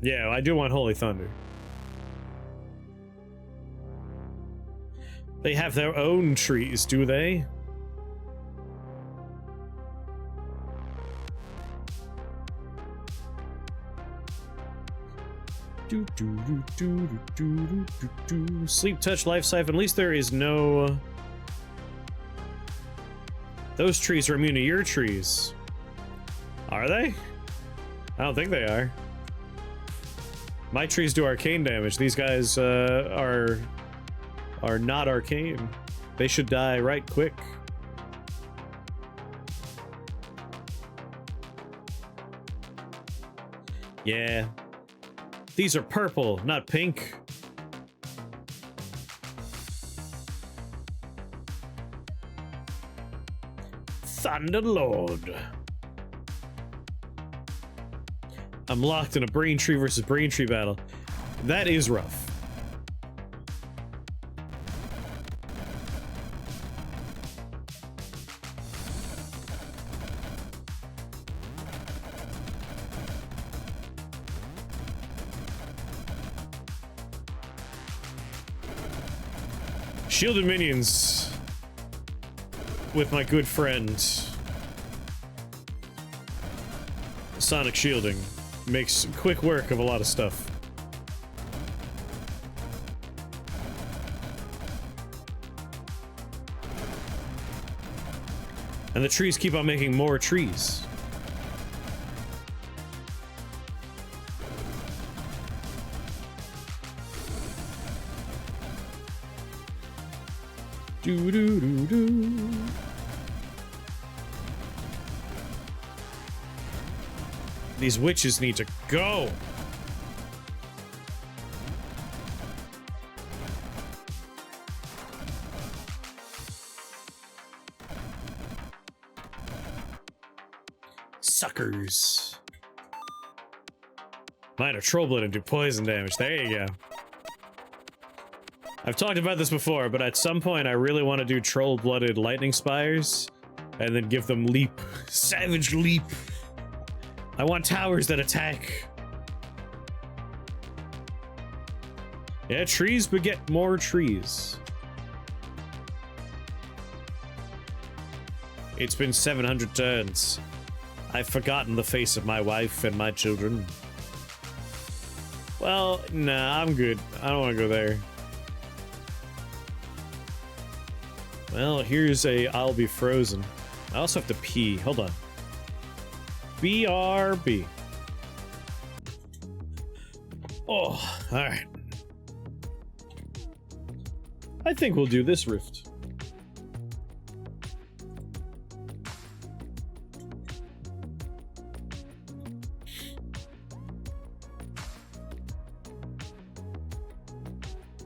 Yeah, I do want Holy Thunder. They have their own trees, do they? Sleep touch, life siphon. At least there is no. Those trees are immune to your trees. Are they? I don't think they are. My trees do arcane damage. These guys are not arcane. They should die right quick. Yeah. These are purple, not pink. Thunderlord. I'm locked in a Braintree versus Braintree battle. That is rough. Shielded minions with my good friend. Sonic shielding makes quick work of a lot of stuff. And the trees keep on making more trees. Do do do do. These witches need to go. Suckers. Mine are troll-blooded and do poison damage. There you go. I've talked about this before, but at some point I really want to do troll-blooded lightning spires and then give them leap. Savage leap. I want towers that attack. Yeah, trees beget more trees. It's been 700 turns. I've forgotten the face of my wife and my children. Well, nah, I'm good. I don't want to go there. Well, here's a I'll be frozen. I also have to pee. Hold on. BRB. Oh, alright. I think we'll do this rift.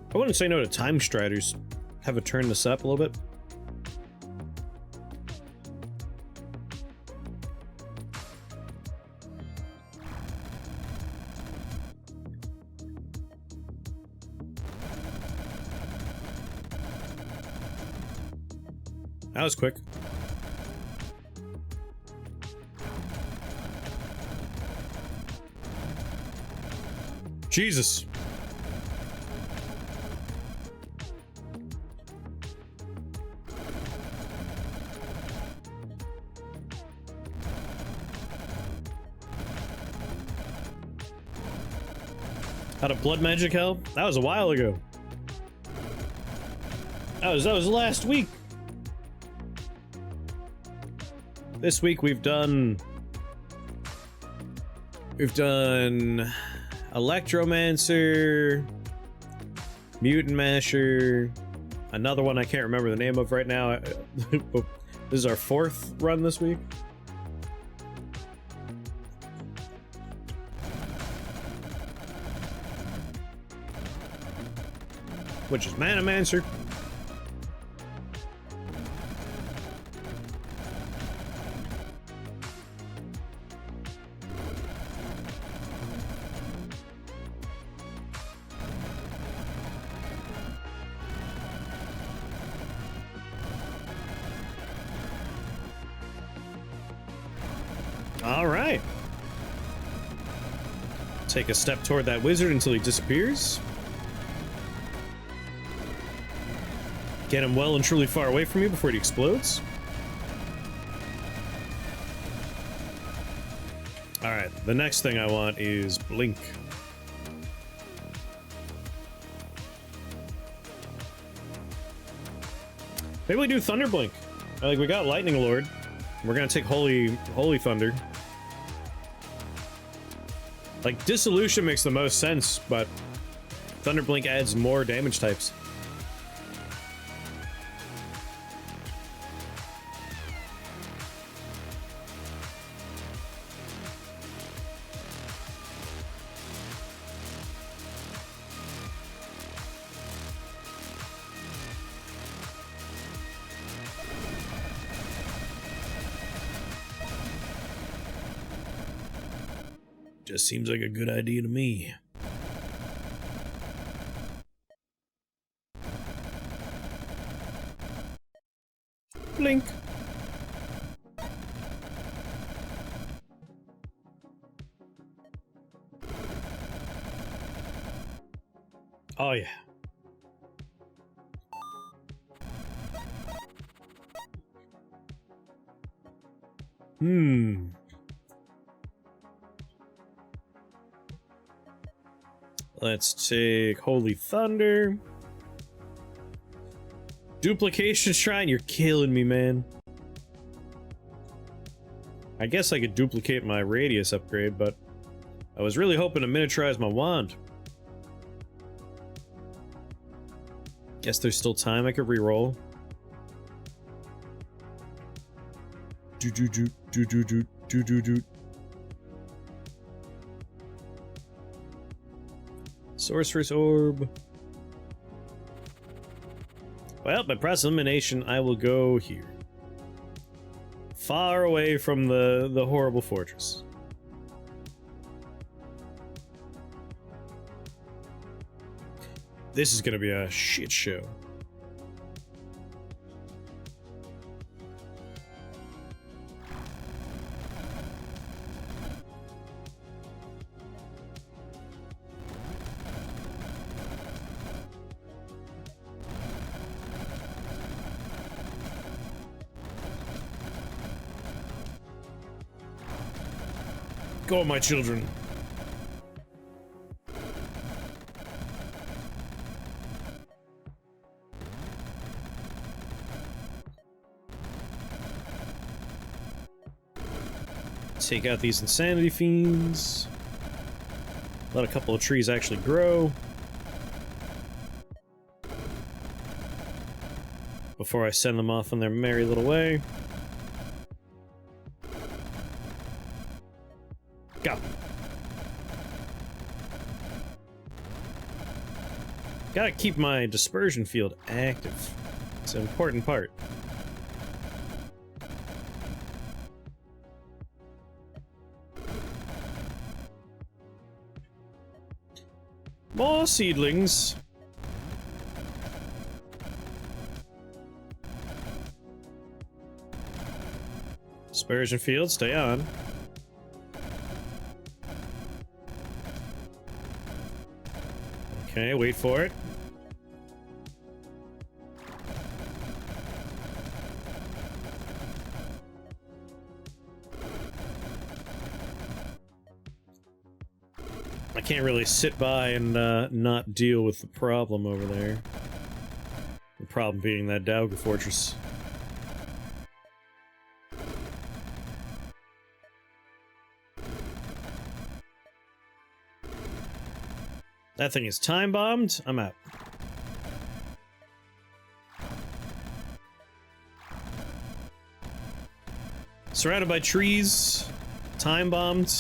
I wouldn't say no to time striders. Have it turn this up a little bit. That was quick. Jesus. Out of blood magic hell? That was a while ago. That was last week. This week we've done Electromancer, Mutant Masher, another one I can't remember the name of right now. This is our 4th run this week. Which is Manamancer. All right. Take a step toward that wizard until he disappears. Get him well and truly far away from you before he explodes. Alright, the next thing I want is Blink. Maybe we do Thunder Blink. Like, we got Lightning Lord. We're gonna take Holy Thunder. Like, Dissolution makes the most sense, but Thunder Blink adds more damage types. Just seems like a good idea to me. Blink. Oh yeah. Let's take Holy Thunder. Duplication Shrine, you're killing me, man. I guess I could duplicate my radius upgrade, but I was really hoping to miniaturize my wand. Guess there's still time I could reroll. Sorcerer's Orb. Well, by process of elimination, I will go here. Far away from the horrible fortress. This is gonna be a shit show. Go, my children. Take out these insanity fiends. Let a couple of trees actually grow before I send them off on their merry little way. Go. Gotta keep my dispersion field active. It's an important part. More seedlings. Dispersion field, stay on. Okay, wait for it. I can't really sit by and not deal with the problem over there. The problem being that Dauger Fortress. That thing is time bombed. I'm out. Surrounded by trees. Time bombed.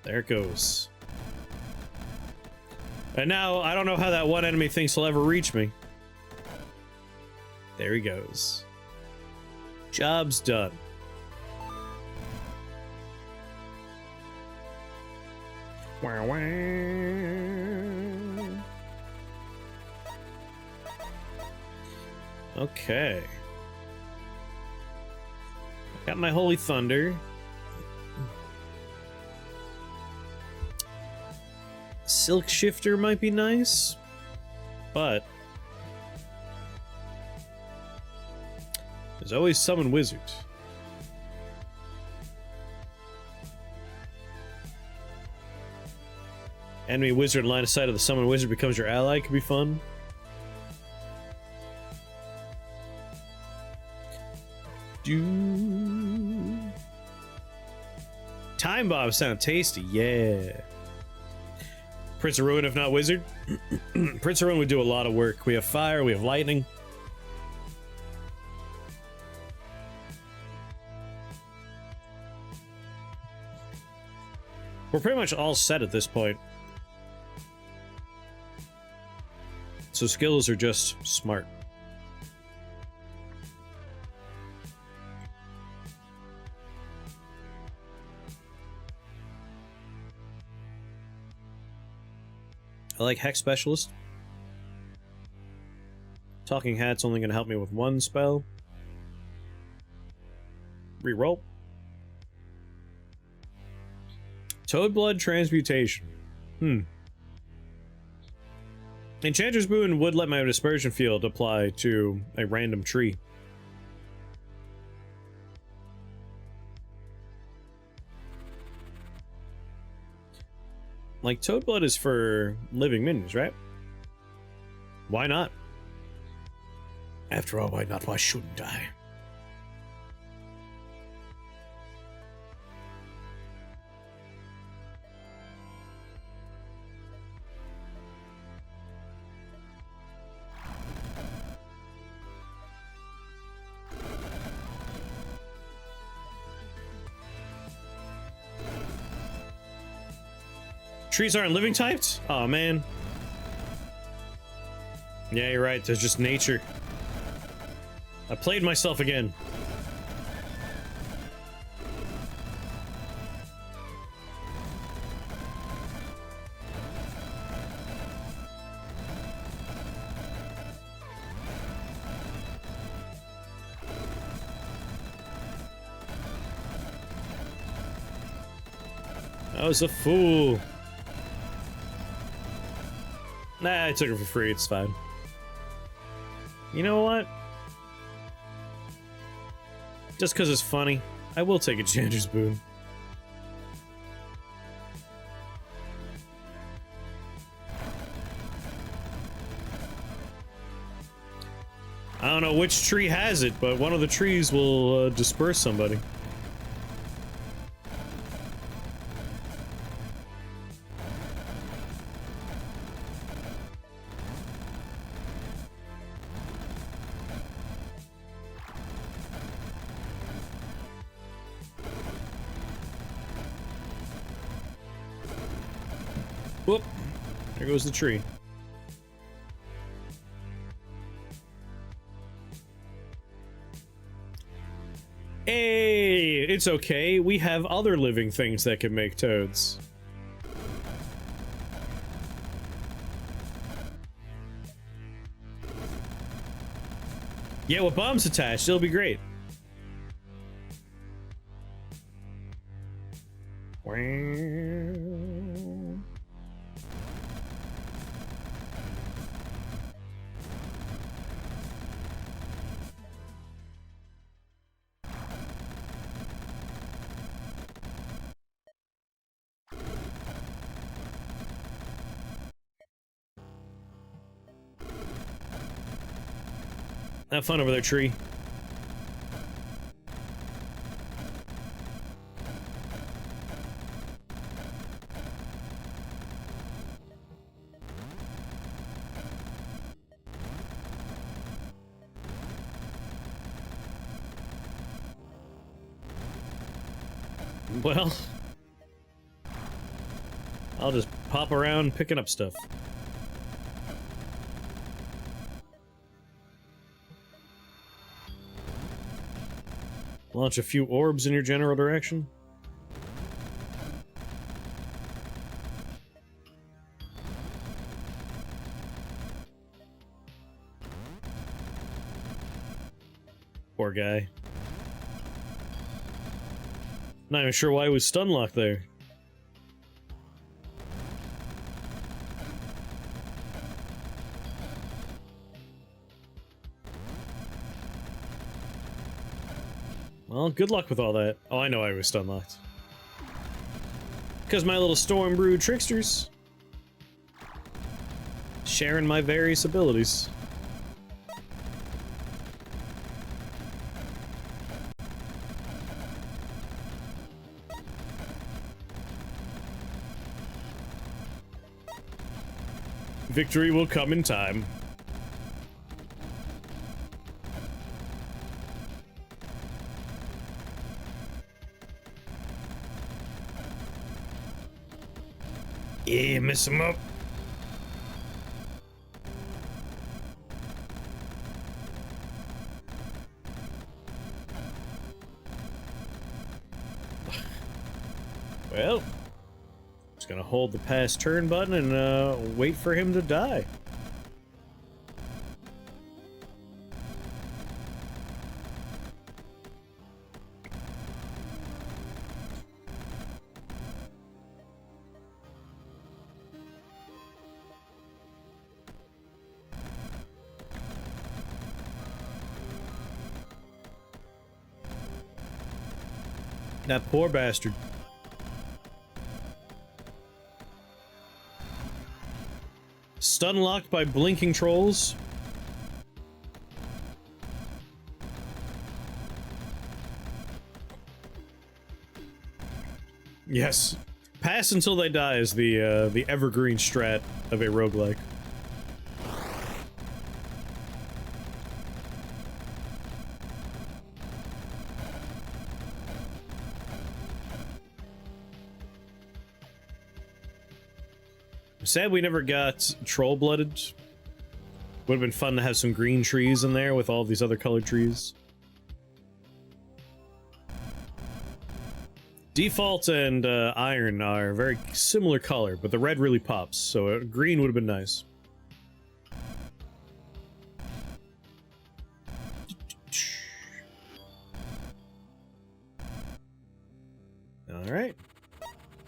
There it goes. And now, I don't know how that one enemy thinks he'll ever reach me. There he goes. Job's done. Wow, wow. Okay. Got my Holy Thunder. Silk Shifter might be nice, but there's always Summon Wizard. Enemy wizard line of sight of the Summon Wizard becomes your ally. Could be fun. Time bombs sound tasty, yeah. Prince of Ruin, if not wizard. Prince of Ruin would do a lot of work. We have fire, we have lightning. We're pretty much all set at this point. So skills are just smart. I like Hex Specialist. Talking Hat's only going to help me with one spell. Reroll. Toadblood Transmutation. Enchanter's Boon would let my Dispersion Field apply to a random tree. Like, Toadblood is for living minions, right? Why not? After all, why not? Why shouldn't I? Trees aren't living types? Oh man. Yeah, you're right. There's just nature. I played myself again. I was a fool. Nah, I took it for free, it's fine. You know what? Just because it's funny, I will take a Enchanter's Boon. I don't know which tree has it, but one of the trees will disperse somebody. Whoop! There goes the tree. Hey! It's okay. We have other living things that can make toads. Yeah, with bombs attached, it'll be great. Have fun over there, tree. Well, I'll just pop around picking up stuff. Launch a few orbs in your general direction. Poor guy. Not even sure why he was stun locked there. Well, good luck with all that. Oh, I know I was unlocked. Because my little storm brood tricksters. Sharing my various abilities. Victory will come in time. Yeah, mess him up. Well, just gonna hold the pass turn button and wait for him to die. That poor bastard. Stun locked by blinking trolls. Yes. Pass until they die is the evergreen strat of a roguelike. I'm sad we never got troll-blooded. Would have been fun to have some green trees in there with all these other colored trees. Default and iron are a very similar color, but the red really pops, so green would have been nice. Alright.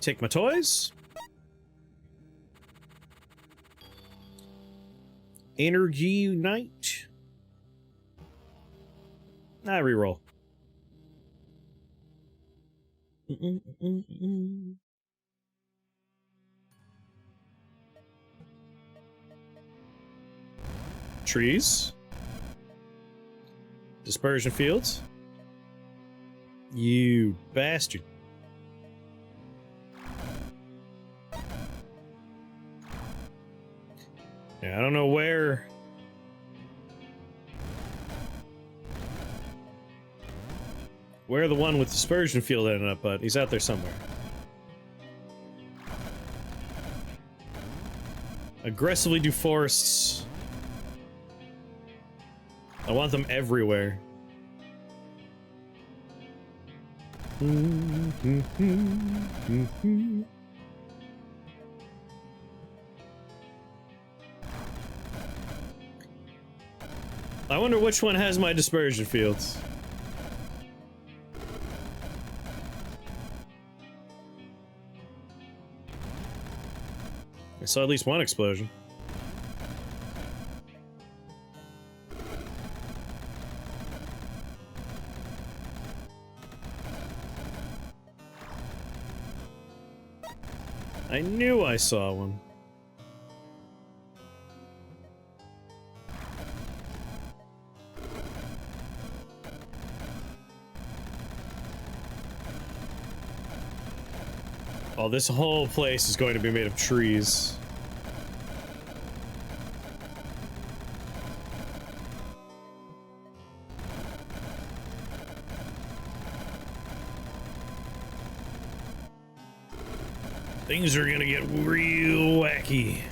Take my toys. Energy Unite. I reroll. Trees. Dispersion fields. You bastard. Yeah, I don't know where the one with dispersion field ended up, but he's out there somewhere. Aggressively do forests. I want them everywhere. I wonder which one has my dispersion fields. I saw at least one explosion. I knew I saw one. Oh, this whole place is going to be made of trees. Things are gonna get real wacky.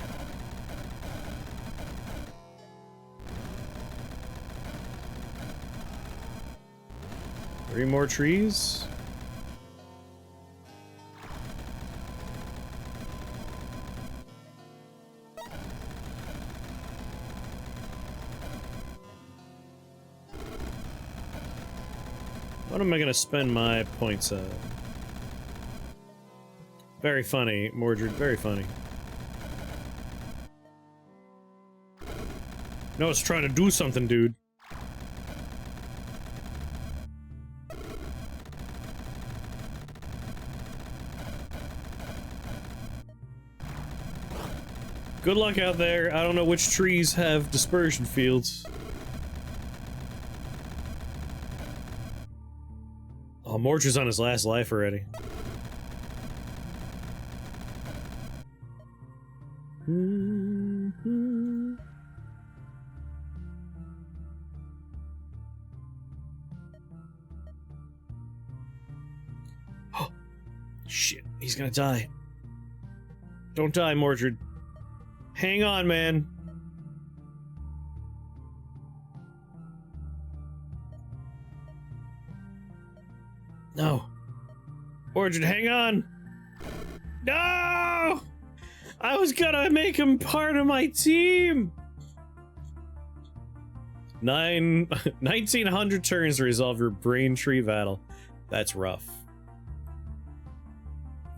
Three more trees. What am I gonna spend my points on? Very funny, Mordred, very funny. No, it's trying to do something, dude. Good luck out there. I don't know which trees have dispersion fields. Oh, Mordred's on his last life already. Oh, shit. He's gonna die. Don't die, Mordred. Hang on, man. No. Mordred, hang on. No! I was gonna make him part of my team! 1900 turns to resolve your brain tree battle. That's rough.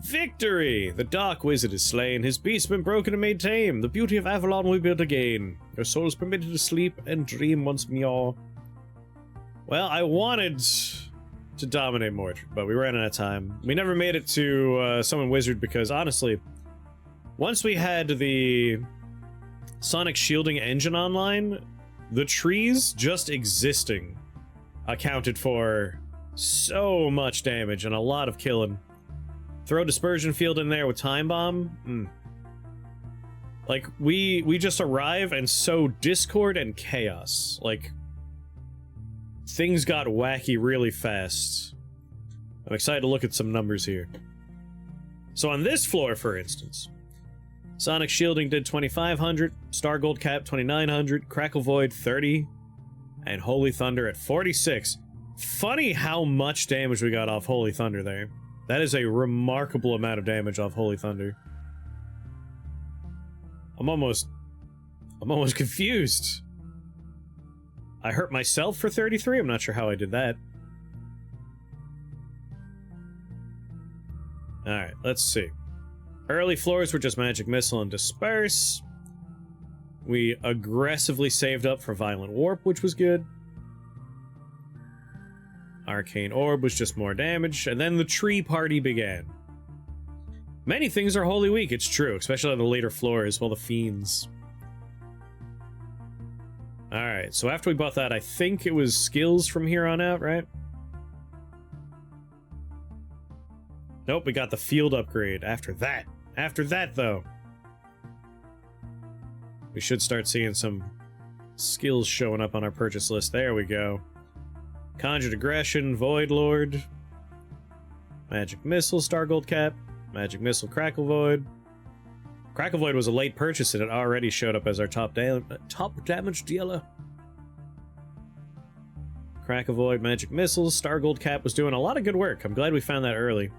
Victory! The Dark Wizard is slain, his beast been broken and made tame. The beauty of Avalon will be built again. Your soul is permitted to sleep and dream once more. Well, I wanted to dominate Mordred, but we ran out of time. We never made it to Summon Wizard because, honestly, once we had the Sonic Shielding engine online, the trees just existing accounted for so much damage and a lot of killing. Throw Dispersion Field in there with Time Bomb. Like, we just arrive and sow discord and chaos. Like, things got wacky really fast. I'm excited to look at some numbers here. So on this floor, for instance, Sonic Shielding did 2,500, Star Gold Cap 2,900, Crackle Void 30, and Holy Thunder at 46. Funny how much damage we got off Holy Thunder there. That is a remarkable amount of damage off Holy Thunder. I'm almost confused. I hurt myself for 33? I'm not sure how I did that. Alright, let's see. Early floors were just Magic Missile and Disperse. We aggressively saved up for Violent Warp, which was good. Arcane Orb was just more damage, and then the tree party began. Many things are wholly weak, it's true, especially on the later floors, well, the fiends. Alright, so after we bought that, I think it was skills from here on out, right? Nope, we got the field upgrade after that. After that, though, we should start seeing some skills showing up on our purchase list. There we go. Conjured Aggression, Void Lord, Magic Missile, Star Gold Cap, Magic Missile, Crackle Void. Crackle Void was a late purchase and it already showed up as our top damage dealer. Crackle Void, Magic Missile, Star Gold Cap was doing a lot of good work. I'm glad we found that early.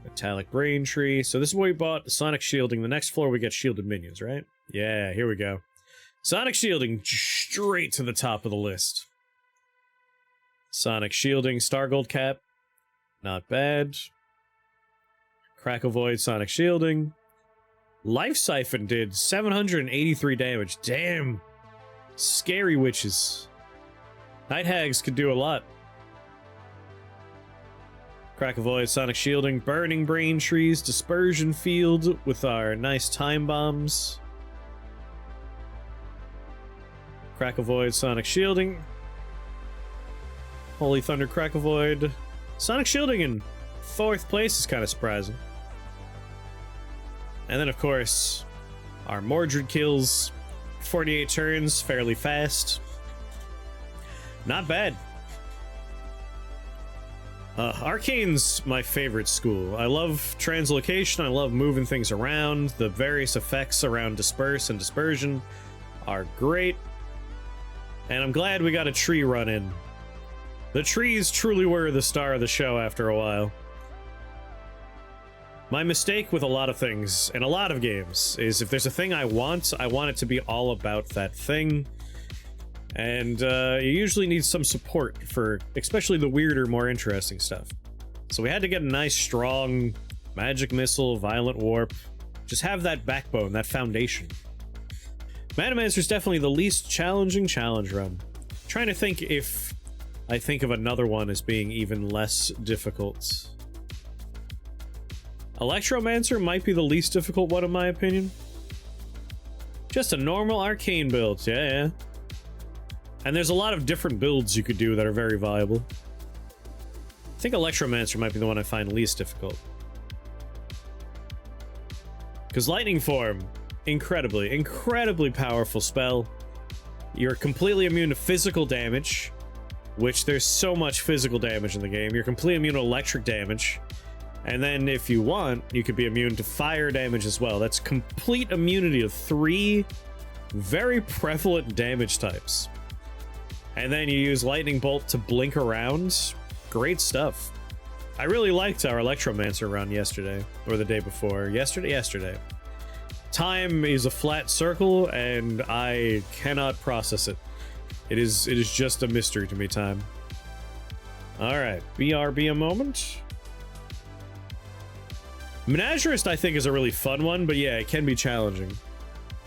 Metallic Brain Tree. So this is what we bought. Sonic Shielding. The next floor we get shielded minions, right? Yeah, here we go. Sonic Shielding straight to the top of the list. Sonic Shielding, Star Gold Cap. Not bad. Crackle Void, Sonic Shielding. Life Siphon did 783 damage. Damn. Scary witches. Night Hags could do a lot. Crackle Void, Sonic Shielding, Burning Brain Trees, Dispersion Field with our nice Time Bombs. Crackle Void, Sonic Shielding. Holy Thunder, Crackle Void. Sonic Shielding in 4th place is kind of surprising. And then, of course, our Mordred kills. 48 turns, fairly fast. Not bad. Arcane's my favorite school. I love translocation, I love moving things around. The various effects around Disperse and Dispersion are great. And I'm glad we got a tree run in. The trees truly were the star of the show after a while. My mistake with a lot of things, in a lot of games, is if there's a thing I want it to be all about that thing. And you usually need some support for especially the weirder, more interesting stuff. So we had to get a nice, strong Magic Missile, Violent Warp. Just have that backbone, that foundation. Manamancer is definitely the least challenging challenge run. Trying to think if I think of another one as being even less difficult. Electromancer might be the least difficult one in my opinion. Just a normal arcane build, yeah. And there's a lot of different builds you could do that are very viable. I think Electromancer might be the one I find least difficult. Because Lightning Form, incredibly powerful spell. You're completely immune to physical damage, which there's so much physical damage in the game. You're completely immune to electric damage. And then if you want, you could be immune to fire damage as well. That's complete immunity to 3 very prevalent damage types. And then you use Lightning Bolt to blink around. Great stuff. I really liked our Electromancer run yesterday, or the day before. Yesterday. Time is a flat circle, and I cannot process it. It is just a mystery to me, time. Alright, BRB a moment. Menagerist, I think, is a really fun one, but yeah, it can be challenging.